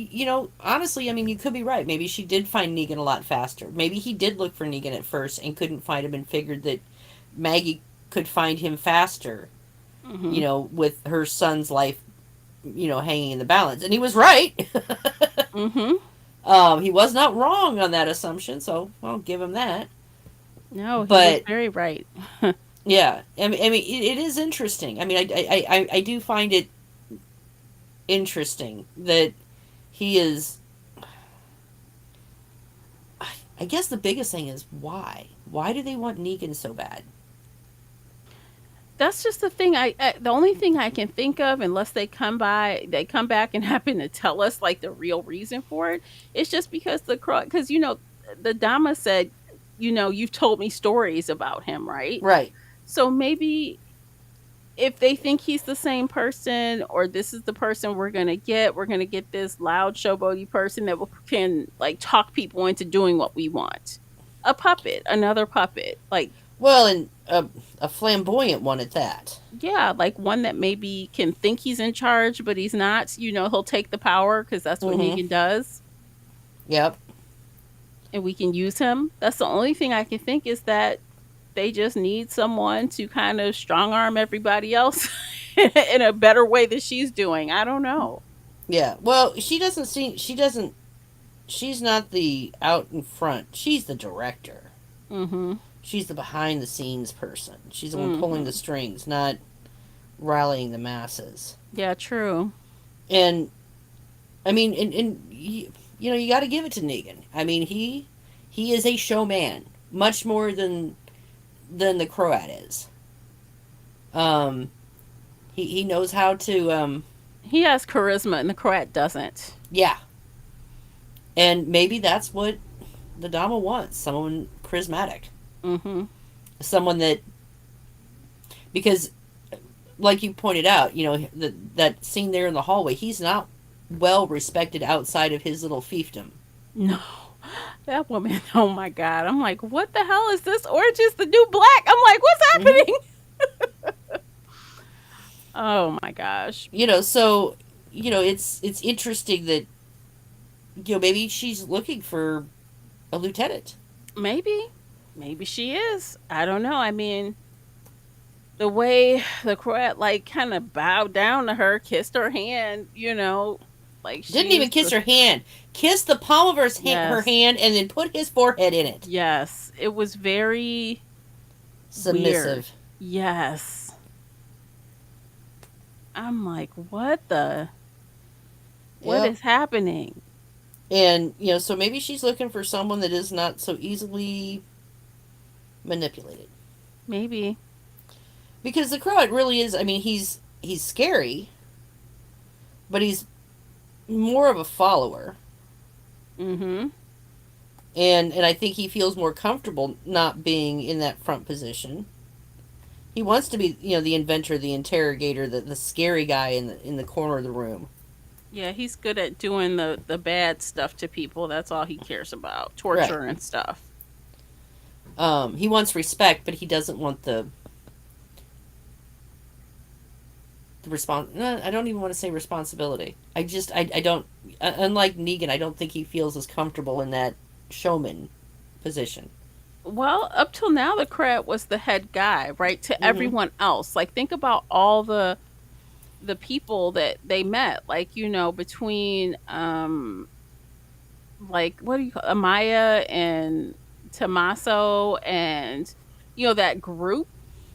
honestly, I mean, you could be right. Maybe she did find Negan a lot faster. Maybe he did look for Negan at first and couldn't find him, and figured that Maggie could find him faster. Mm-hmm. With her son's life, hanging in the balance, and he was right. Mm-hmm. He was not wrong on that assumption, so I'll give him that. No, he was But very right. yeah, I mean, it is interesting. I mean, I do find it interesting that he is. I guess the biggest thing is why. Why do they want Negan so bad? That's just the thing. The only thing I can think of, unless they come back and happen to tell us like the real reason for it, it's just because because the Dama said, you've told me stories about him, right? Right. So maybe if they think he's the same person, or this is the person we're gonna get this loud showboaty person that can like talk people into doing what we want. A puppet, another puppet, like. Well, and a flamboyant one at that. Yeah, like one that maybe can think he's in charge, but he's not. He'll take the power because that's what Negan does, Yep. and we can use him. That's the only thing I can think, is that they just need someone to kind of strong arm everybody else in a better way than she's doing. I don't know. Yeah. Well, she's not the out in front. She's the director. Mm-hmm. She's the behind the scenes person. She's the one pulling Mm-hmm. the strings, not rallying the masses. Yeah, true. And I mean, and you got to give it to Negan. I mean, he is a showman, much more than the Croat is. Um, he knows how to He has charisma, and the Croat doesn't. yeah, and maybe that's what the Dama wants, someone charismatic, Mm-hmm. someone that, because like you pointed out, that scene there in the hallway, he's not well respected outside of his little fiefdom. No, that woman. Oh my god! I'm like, what the hell is this? Orange is the new black. I'm like, what's happening? Oh my gosh. So it's interesting that maybe she's looking for a lieutenant. Maybe she is. I don't know. I mean, the way the Croat like kind of bowed down to her, kissed her hand, like Didn't even kiss her hand. Kissed the palm of her Yes. hand, and then put his forehead in it. Yes, it was very Submissive. weird. Yes. I'm like, what Yep. is happening? And so maybe she's looking for someone that is not so easily manipulated. Maybe. Because the Croat really is. I mean, he's scary, but he's more of a follower, Mm-hmm. and I think he feels more comfortable not being in that front position. He wants to be, the inventor, the interrogator, the scary guy in the corner of the room. Yeah, he's good at doing the bad stuff to people. That's all he cares about, Right. torture and stuff. He wants respect, but he doesn't want the response. No, I don't even want to say responsibility. I don't. Unlike Negan, I don't think he feels as comfortable in that showman position. Well, up till now, the Crab was the head guy, right? To Mm-hmm. everyone else, like think about all the people that they met, like between like what do you call Amaya and Tommaso and that group,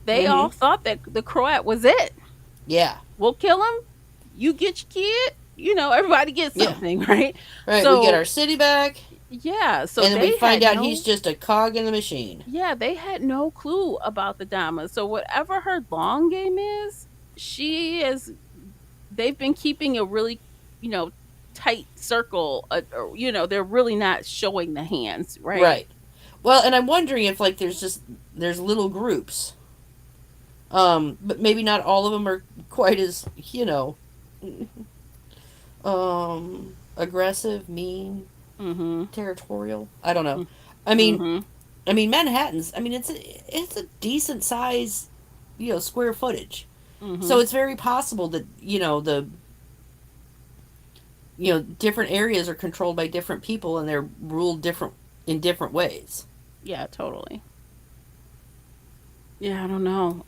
they all Mm-hmm. thought that the Croat was it. Yeah. We'll kill him. You get your kid. Everybody gets Yeah. something, right? Right. We get our So city back, yeah, so and then we they find had out he's no just a cog in the machine. yeah, they had no clue about the Dama. So whatever her long game is, she is they've been keeping a really, you know, tight circle. They're really not showing the hands, right? Right. Well, and I'm wondering if like there's little groups, but maybe not all of them are quite as aggressive, mean, Mm-hmm. territorial. I don't know. I mean, Mm-hmm. Manhattan's. I mean, it's a decent size, square footage. Mm-hmm. So it's very possible that the different areas are controlled by different people and they're ruled different in different ways. Yeah, totally. Yeah, I don't know.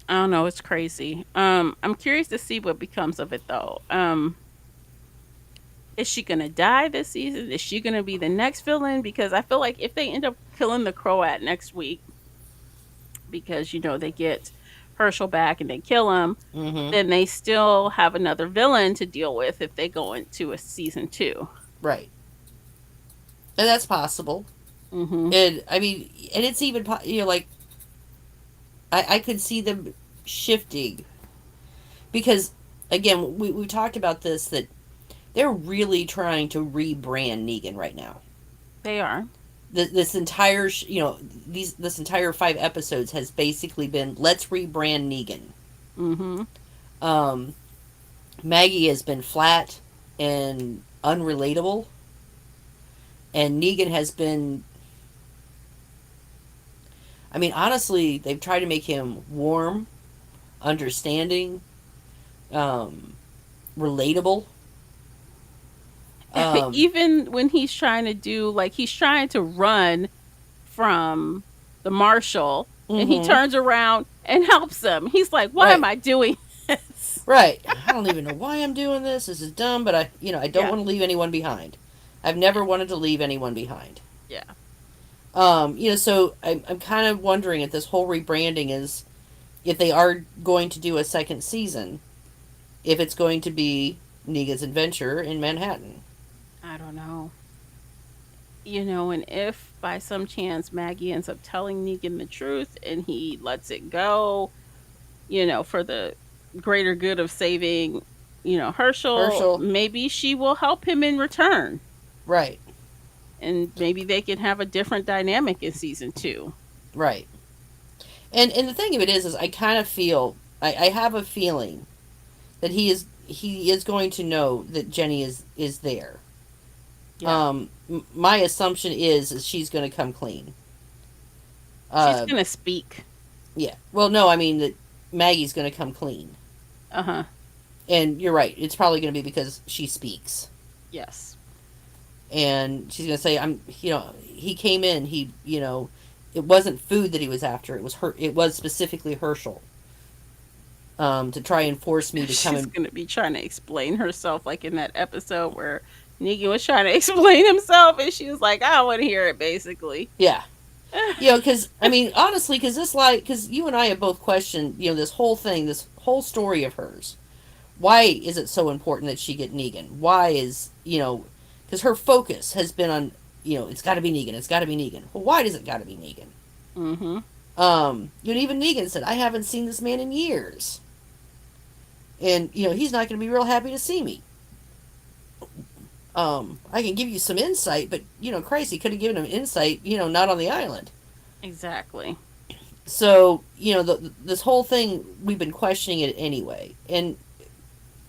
I don't know. It's crazy. I'm curious to see what becomes of it though. Is she gonna die this season? Is she gonna be the next villain? Because I feel like if they end up killing the Croat next week, because they get Herschel back and they kill him, Mm-hmm. then they still have another villain to deal with if they go into a season two. Right. And that's possible. Mm-hmm. And I mean, and it's even like I could see them shifting because again we talked about this that they're really trying to rebrand Negan right now. They are. This entire this entire 5 episodes has basically been let's rebrand Negan. Mm-hmm. Um, Maggie has been flat and unrelatable, and Negan has been. I mean, honestly, they've tried to make him warm, understanding, um, relatable. Um, Even when he's trying to do like he's trying to run from the marshal and he mm-hmm. turns around and helps him. He's like, "Why am Right. I doing this?" Right. I don't even know why I'm doing this. This is dumb, but I don't Yeah. want to leave anyone behind. I've never wanted to leave anyone behind. Yeah. So I'm kind of wondering if this whole rebranding is, if they are going to do a second season, if it's going to be Negan's adventure in Manhattan. I don't know. And if by some chance Maggie ends up telling Negan the truth and he lets it go, for the greater good of saving, Herschel, Herschel. maybe she will help him in return. Right. And maybe they can have a different dynamic in season two. Right. And the thing of it is I kind of feel I have a feeling that he is going to know that Jenny is there. Yeah. My assumption is she's going to come clean. She's Uh, going to speak. yeah. Well, no, I mean that Maggie's going to come clean, Uh huh. and you're right. It's probably going to be because she speaks, Yes. and she's going to say, "I'm." He came in. It wasn't food that he was after. It was her. It was specifically Herschel. To try and force me to come She's in. going to be trying to explain herself, like in that episode where Negan was trying to explain himself and she was like, I don't want to hear it, basically. Yeah. Because I mean, honestly, because you and I have both questioned, this whole thing, this whole story of hers. Why is it so important that she get Negan? Why is because her focus has been on it's got to be Negan, it's got to be Negan. Well, why does it got to be Negan? Mm-hmm. Even Negan said, I haven't seen this man in years, and he's not going to be real happy to see me. I can give you some insight, but Christ, he could have given him insight, not on the island. Exactly. So this whole thing, we've been questioning it anyway, and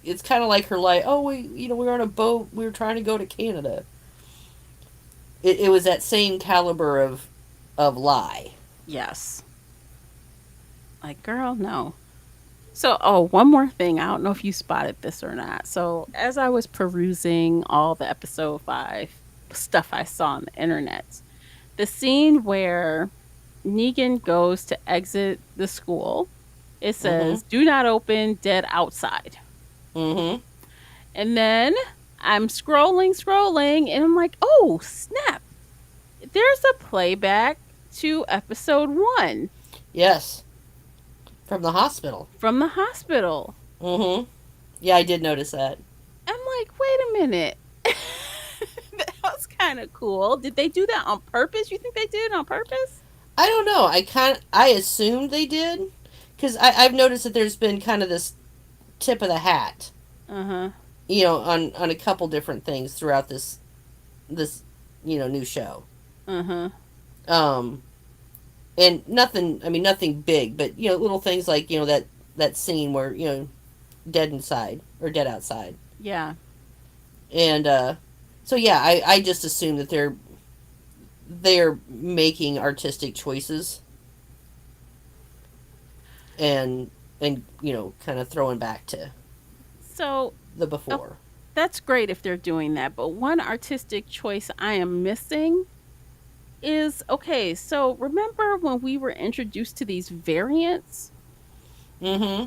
it's kind of like her lie. Oh, we were on a boat. We were trying to go to Canada. It was that same caliber of lie. Yes. Like, girl, no. So, oh, one more thing. I don't know if you spotted this or not. So, as I was perusing all the episode 5 stuff I saw on the internet, the scene where Negan goes to exit the school, it Mm-hmm. says, "Do not open, dead outside." Mm-hmm. And then I'm scrolling, and I'm like, oh, snap. There's a playback to episode 1 Yes. From the hospital. from the hospital. Mm-hmm. Yeah, I did notice that. I'm like, wait a minute. That was kind of cool. Did they do that on purpose? You think they did it on purpose? I don't know. I assumed they did, because I've noticed that there's been kind of this tip of the hat, Uh huh. on a couple different things throughout this new show. Uh huh. Um, and nothing. I mean, nothing big, but little things like that scene where dead inside or dead outside, Yeah. and so yeah, I just assume that they're making artistic choices, and kind of throwing back to So, the oh, before. that's great if they're doing that. But one artistic choice I am missing is okay. So, remember when we were introduced to these variants? Mm-hmm.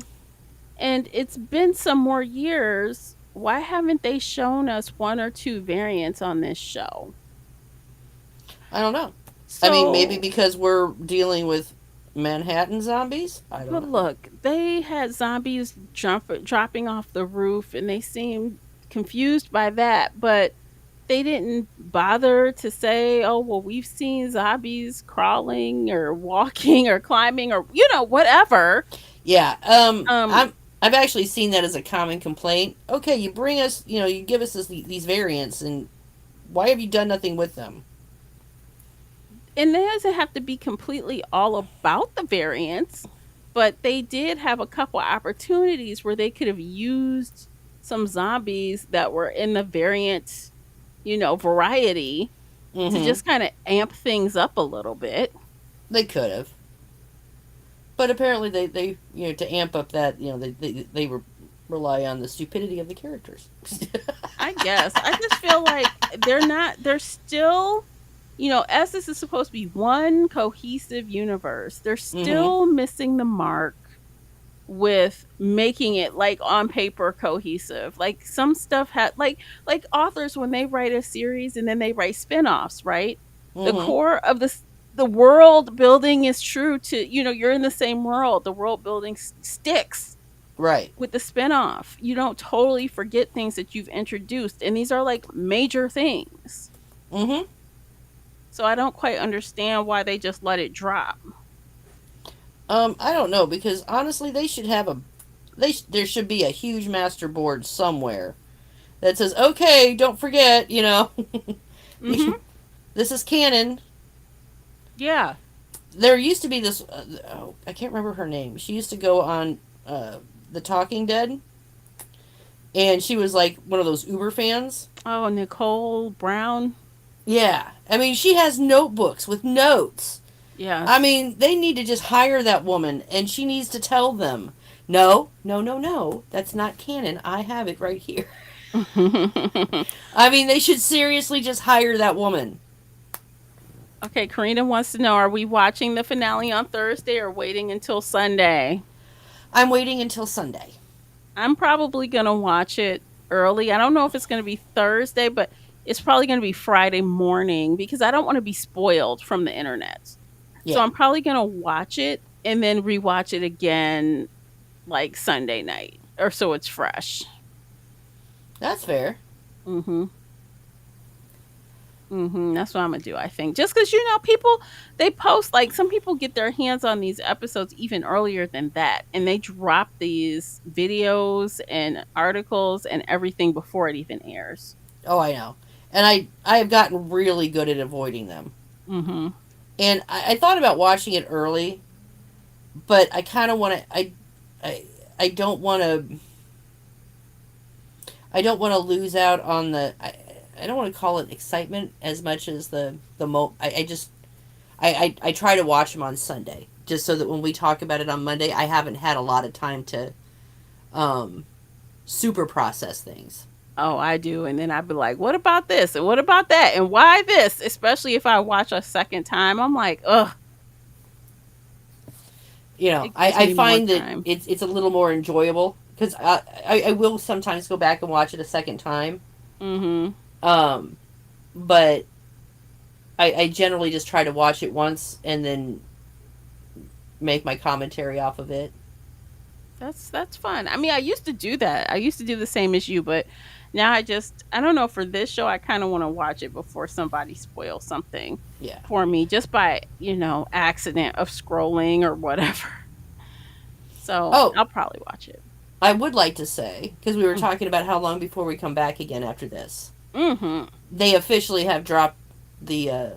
And it's been some more years. Why haven't they shown us one or two variants on this show? I don't know. I mean, maybe So, because we're dealing with Manhattan zombies. I don't but know. look, they had zombies dropping off the roof, and they seemed confused by that. But they didn't bother to say, "Oh, well, we've seen zombies crawling or walking or climbing or whatever." Yeah. Um, I've actually seen that as a common complaint. Okay, you bring us, you give us these variants, and why have you done nothing with them? and it doesn't have to be completely all about the variants, but they did have a couple opportunities where they could have used some zombies that were in the variant, variety to Mm-hmm. just kind of amp things up a little bit. They could have, but apparently they to amp up that they rely on the stupidity of the characters. I guess. I just feel like they're still, as this is supposed to be one cohesive universe, they're Mm-hmm. still missing the mark with making it like on paper cohesive. Like some stuff had like authors when they write a series and then they write spin-offs, right? The Mm-hmm. core of the world building is true to, you're in the same world. The world building sticks Right. with the spin-off. You don't totally forget things that you've introduced, and these are like major things. Mm-hmm. So I don't quite understand why they just let it drop. I don't know, because honestly, they should have there should be a huge master board somewhere that says, "Okay, don't forget, Mhm. this is canon." Yeah. There used to be this. Oh, I can't remember her name. She used to go on the Talking Dead, and she was like one of those Uber fans. Oh, Nicole Brown. Yeah, I mean, she has notebooks with notes. I Yes. mean, they need to just hire that woman, and she needs to tell them, no, no, no, no, that's not canon. I have it right here. I mean, they should seriously just hire that woman. Okay, Karina wants to know, are we watching the finale on Thursday or waiting until Sunday? I'm waiting until Sunday. I'm probably going to watch it early. I don't know if it's going to be Thursday, but it's probably going to be Friday morning because I don't want to be spoiled from the internet. So Yeah, I'm probably going to watch it and then rewatch it again like Sunday night or so it's fresh. that's fair. Mhm. That's what I'm gonna do. I think just because people they post like some people get their hands on these episodes even earlier than that, and they drop these videos and articles and everything before it even airs. Oh, I know. And I have gotten really good at avoiding them. Mm-hmm. And I thought about watching it early, but I kind of want to. I I don't want to. I don't want to lose out on the. I don't want to call it excitement as much as I just I try to watch them on Sunday just so that when we talk about it on Monday, I haven't had a lot of time to um, super process things. Oh, I do. And then I'd be like, what about this? And what about that? And why this? Especially if I watch a second time. I'm like, ugh, You know, it gives I me more find that time. it's a little more enjoyable because I will sometimes go back and watch it a second time. Mm-hmm. Um, but I generally just try to watch it once and then make my commentary off of it. That's fun. I mean, I used to do that. I used to do the same as you, but now I don't know, for this show I kind of want to watch it before somebody spoils something Yeah. for me just by, accident of scrolling or whatever. So, Oh, I'll probably watch it. I would like to say because we were talking about how long before we come back again after this. Mm-hmm. They officially have dropped the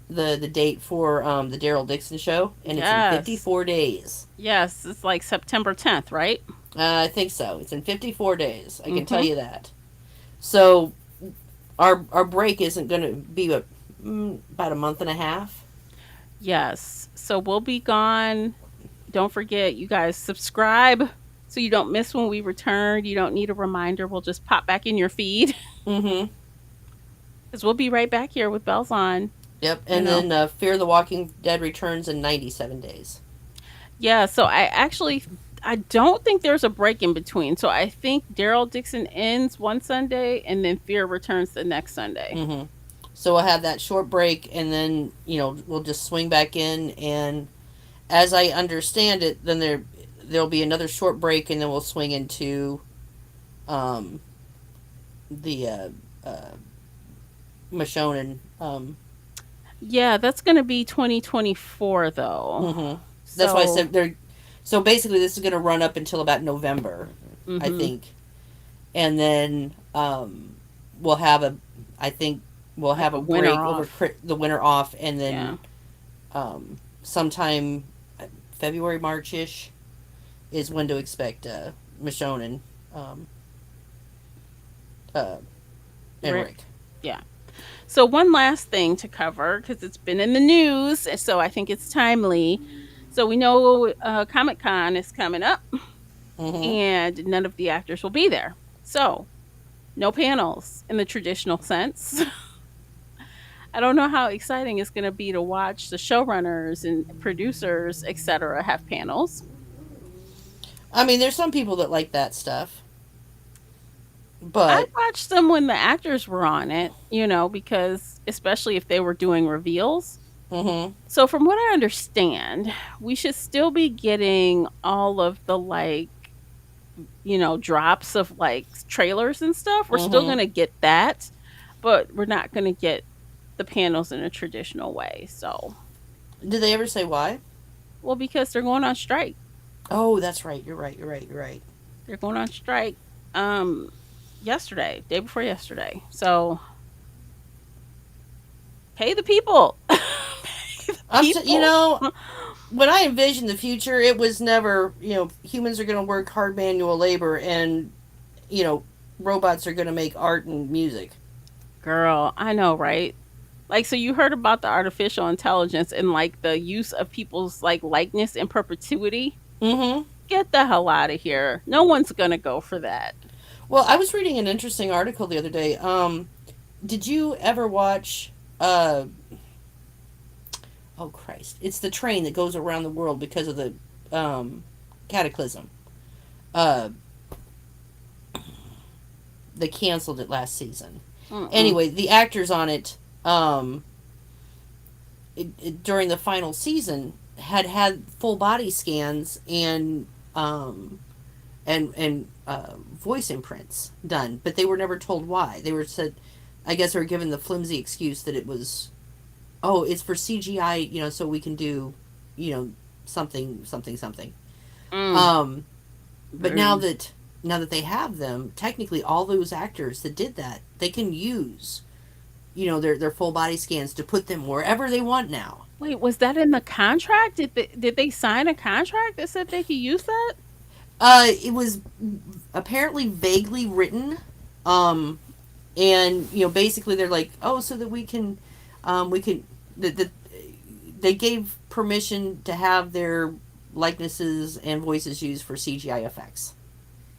the date for the Daryl Dixon show, and it's in Yes. 54 days. Yes, it's like September 10th, right? I think so. It's in 54 days. I can tell Mm-hmm. you that. So our break isn't going to be about a month and a half. Yes. So we'll be gone. Don't forget, you guys subscribe so you don't miss when we return. You don't need a reminder. We'll just pop back in your feed Mm-hmm. because we'll be right back here with bells on. Yep. You And know. then Fear the Walking Dead returns in 97 days. Yeah. So I don't think there's a break in between. So I think Daryl Dixon ends one Sunday and then Fear returns the next Sunday. Mm-hmm. So we'll have that short break, and then we'll just swing back in. And as I understand it, then there'll be another short break, and then we'll swing into um, the Michonne. Yeah, that's going to be 2024 though. Mm-hmm. That's why I So, said they're. So basically, this is going to run up until about November, I mhm. think, and then we'll have a. I think we'll Like have a a winter break over off. the winter off, and Yeah. then sometime February March ish is when to expect Michonne um, uh, and Rick. Rick. Yeah. So one last thing to cover because it's been in the news, and so I think it's timely. So we know Comic Con is coming up, Mm-hmm. and none of the actors will be there. So no panels in the traditional sense. I don't know how exciting it's going to be to watch the showrunners and producers, etc., have panels. I mean, there's some people that like that stuff, I but watched them when the actors were on it, because especially if they were doing reveals. mm-hmm. So, from what I understand, we should still be getting all of the drops of trailers and stuff. We're still going Mm-hmm. to get that, but we're not going to get the panels in a traditional way. So, Did they ever say why? well, because they're going on strike. Oh, that's right. You're right. You're right. You're right. They're going on strike um yesterday, day before yesterday. So, pay the people. Pay the You people. know, when I envisioned the future, it was never, humans are going to work hard manual labor and, you know, robots are going to make art and music. Girl, I know, right? So you heard about the artificial intelligence and the use of people's likeness in perpetuity? Mm-hmm. Get the hell out of here. No one's gonna go for that. Well, I was reading an interesting article the other day. Did you ever watch, uh, oh Christ, it's the train that goes around the world because of the, cataclysm. Uh, they canceled it last season. Mm-mm. Anyway, the actors on it, during the final season had full body scans um, and voice imprints done, but they were never told why. They were said, I guess, they were given the flimsy excuse that it was, oh, it's for CGI, so we can do, you know, something. Mm. Um, but Rude. now that they have them, technically all those actors that did that They can use, their full body scans to put them wherever they want now. Wait, was that in the contract? Did they sign a contract that said they could use that? It was apparently vaguely written, um, and basically they're like, oh, so that we can, the they gave permission to have their likenesses and voices used for CGI effects.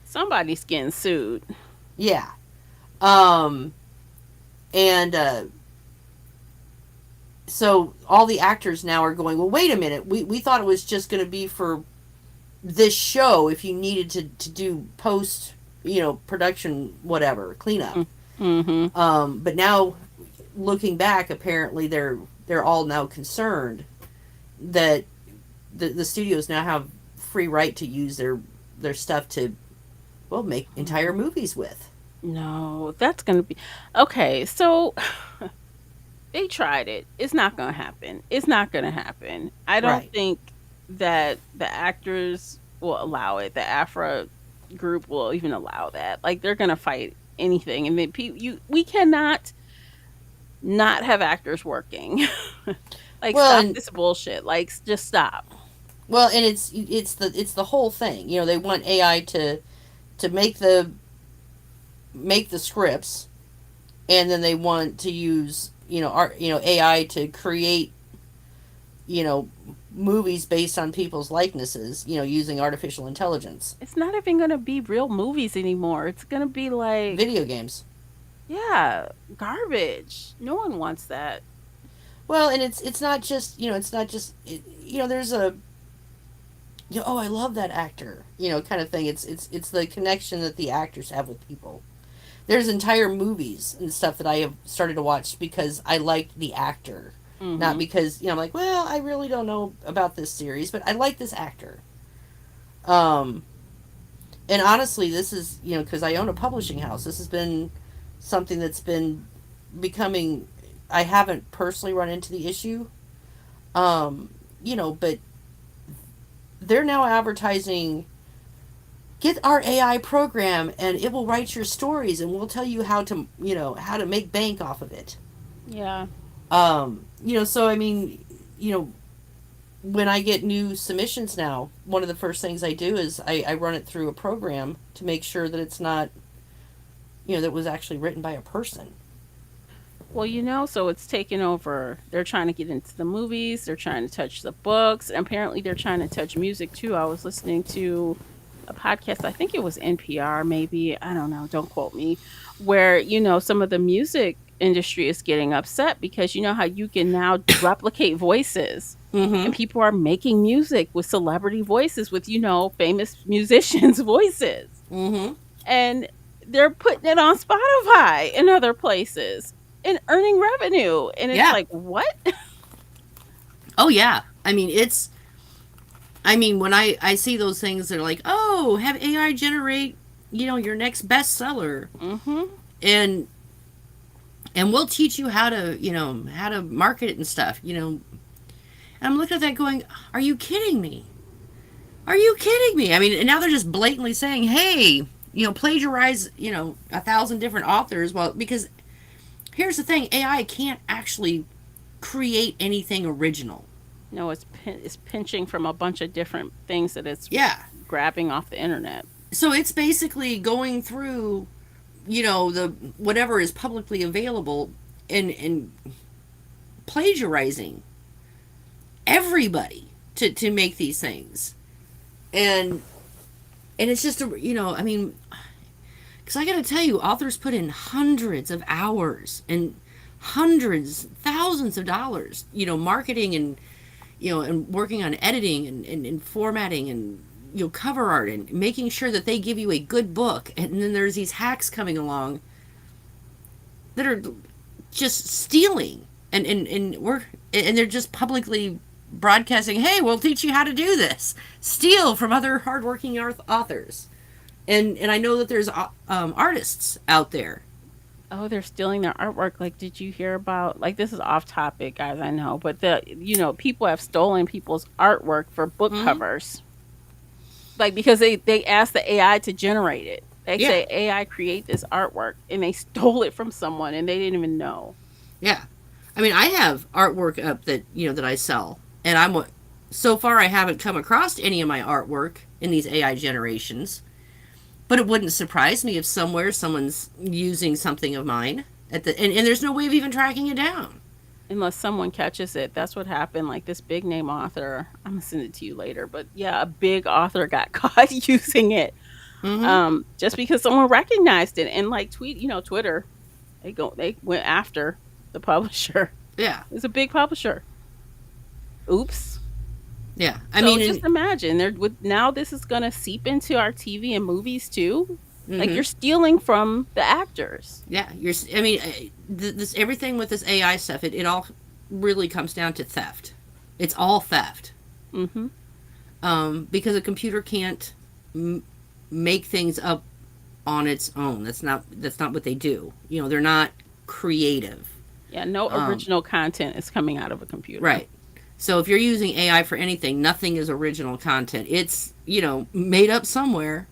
Somebody's getting sued. Yeah, um, and so all the actors now are going, well, wait a minute, we thought it was just going to be for this show if you needed to do post, production, whatever, cleanup. Mm-hmm. But now, looking back, apparently they're all now concerned that the studios now have free right to use their stuff to, well, make entire movies with. No, that's gonna be okay. So they tried it. It's not gonna happen. It's not gonna happen. I don't Right. think that the actors will allow it. The Afra group will even allow that. Like they're gonna fight anything, and then we cannot not have actors working. Like Well, stop and this bullshit. Like just stop. it's the whole thing. They want AI to make the scripts, and then they want to use AI to create you know movies based on people's likenesses, using artificial intelligence. It's not even gonna be real movies anymore. It's gonna be like, Video games. yeah, garbage. No one wants that. Well, and it's not just there's a oh, I love that actor, kind of thing. It's the connection that the actors have with people. There's entire movies and stuff that I have started to watch because I liked the actor, not Mm-hmm. because I'm like, well, I really don't know about this series, but I like this actor. Um, and honestly, this is because I own a publishing house. This has been something that's been becoming. I haven't personally run into the issue, but they're now advertising, get our AI program and it will write your stories and we'll tell you how to make bank off of it. Yeah. So I mean, you know, when I get new submissions now, one of the first things I do is I run it through a program to make sure that it's not, that was actually written by a person. Well, so it's taken over. They're trying to get into the movies. They're trying to touch the books. And apparently, they're trying to touch music too. I was listening to a podcast. I think it was NPR, maybe. I don't know. Don't quote me. Where some of the music industry is getting upset because you know how you can now replicate voices, Mm-hmm. and people are making music with celebrity voices, with famous musicians' voices, Mm-hmm. and they're putting it on Spotify and other places and earning revenue. And it's Yeah. like, what? Oh yeah. When I see those things, they're like, oh, have AI generate, your next bestseller, Mm-hmm. and we'll teach you how to market it and stuff. And I'm looking at that going, are you kidding me? Are you kidding me? And now they're just blatantly saying, hey, plagiarize, 1,000 different authors. Well, because here's the thing, AI can't actually create anything original. No, it's pinching from a bunch of different things that it's Yeah. grabbing off the internet. So it's basically going through, the whatever is publicly available, and plagiarizing everybody to make these things. And it's just because I got to tell you, authors put in hundreds of hours and hundreds, thousands of dollars, marketing and and working on editing and formatting and cover art and making sure that they give you a good book. And then there's these hacks coming along that are just stealing, and they're just publicly broadcasting, hey, we'll teach you how to do this, steal from other hardworking authors. And I know that there's artists out there. Oh, they're stealing their artwork. Like, did you hear about, like, this is off topic, guys, I know, but people have stolen people's artwork for book Mm-hmm. covers. Like, because they asked the AI to generate it. They Yeah, say AI create this artwork and they stole it from someone and they didn't even know. yeah. I mean, I have artwork up that that I sell, and so far I haven't come across any of my artwork in these AI generations. But it wouldn't surprise me if somewhere someone's using something of mine and there's no way of even tracking it down. Unless someone catches it. That's what happened. Like this big name author, I'm gonna send it to you later, but yeah, a big author got caught using it. Mm-hmm. Just because someone recognized it and like Twitter, they went after the publisher. Yeah, It's a big publisher. Oops. yeah. I So mean, just imagine now this is gonna seep into our TV and movies too. Like mm-hmm. you're stealing from the actors. Yeah. I mean, this everything with this AI stuff. It all really comes down to theft. It's all theft. Mm-hmm. Because a computer can't make things up on its own. That's not what they do. They're not creative. Yeah, no original content is coming out of a computer. Right. So if you're using AI for anything, nothing is original content. It's, made up somewhere,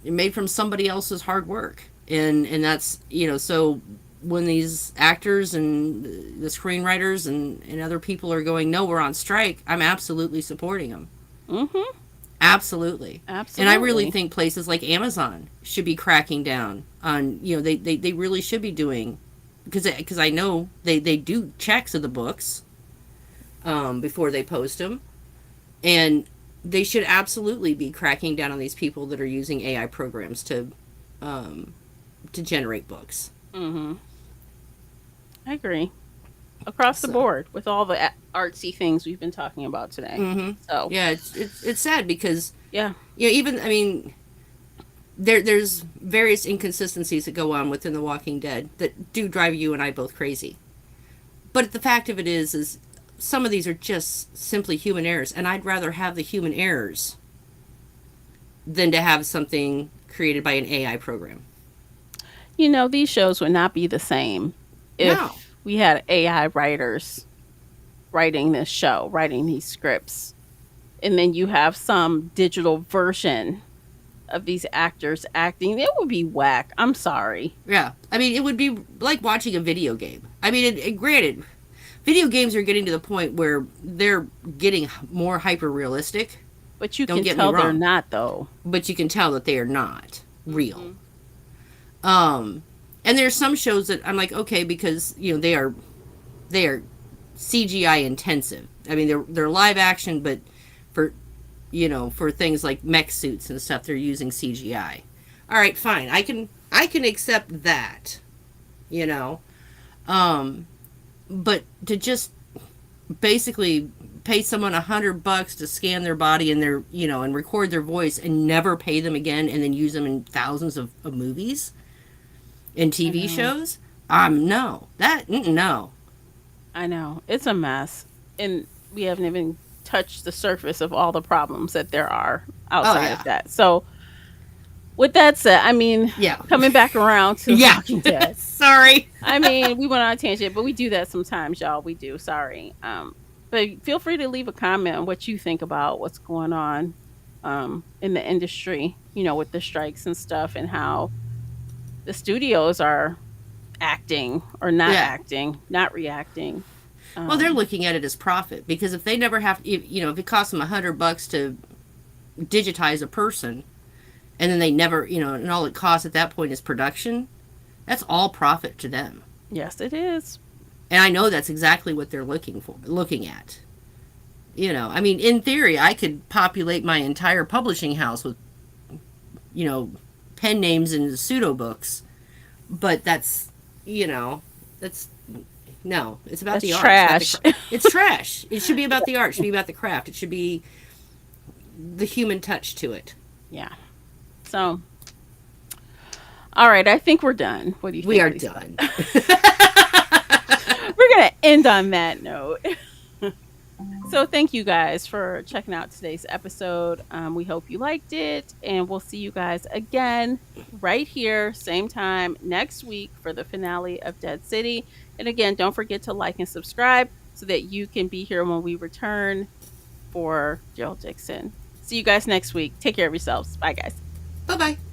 made from somebody else's hard work. And that's, so when these actors and the screenwriters and other people are going, no, we're on strike, I'm absolutely supporting them. Mm-hmm. Absolutely. Absolutely. And I really think places like Amazon should be cracking down on, they really should be doing, because I know they do checks of the books before they post them. And they should absolutely be cracking down on these people that are using AI programs to generate books. Mm-hmm. I agree. Across the board with all the artsy things we've been talking about today. Mm-hmm. So yeah, it's sad because yeah, even I mean, there's various inconsistencies that go on within The Walking Dead that do drive you and I both crazy. But the fact of it is some of these are just simply human errors, and I'd rather have the human errors than to have something created by an AI program. these shows would not be the same if No. we had AI writers writing this show, writing these scripts, and then you have some digital version of these actors acting. It would be whack. I'm sorry. Yeah. I mean, it would be like watching a video game. I mean, granted, video games are getting to the point where they're getting more hyper realistic. But you Don't can get me tell they're wrong. not though. But you can tell that they are not real. Mm-hmm. And there's some shows that I'm like, okay, because they are CGI intensive. I mean, they're live action, but for for things like mech suits and stuff, they're using CGI. All right, fine. I can accept that. But to just basically pay someone $100 to scan their body and their and record their voice and never pay them again, and then use them in thousands of movies and TV shows, no, no. I know. It's a mess. And we haven't even touched the surface of all the problems that there are outside of that. So with that said, I mean, Yeah. coming back around to Yeah. Walking Dead. Sorry. I mean, we went on a tangent, but we do that sometimes, y'all. We do. Sorry. But feel free to leave a comment on what you think about what's going on in the industry, with the strikes and stuff, and how the studios are acting or not acting, not reacting. Well, they're looking at it as profit, because if they never have, if it costs them $100 to digitize a person, and then they never, and all it costs at that point is production, that's all profit to them. Yes, it is. And I know that's exactly what they're looking at. I mean, in theory, I could populate my entire publishing house with, pen names and pseudo books, but that's no, it's about That's the art. trash. It's trash. It should be about the art. It should be about the craft. It should be the human touch to it. Yeah. So, all right, I think we're done. What do you think? We are Lisa? done. We're going to end on that note. So, thank you guys for checking out today's episode. We hope you liked it, and we'll see you guys again right here, same time next week for the finale of Dead City. And again, don't forget to like and subscribe so that you can be here when we return for Gerald Dixon. See you guys next week. Take care of yourselves. Bye, guys. Bye bye.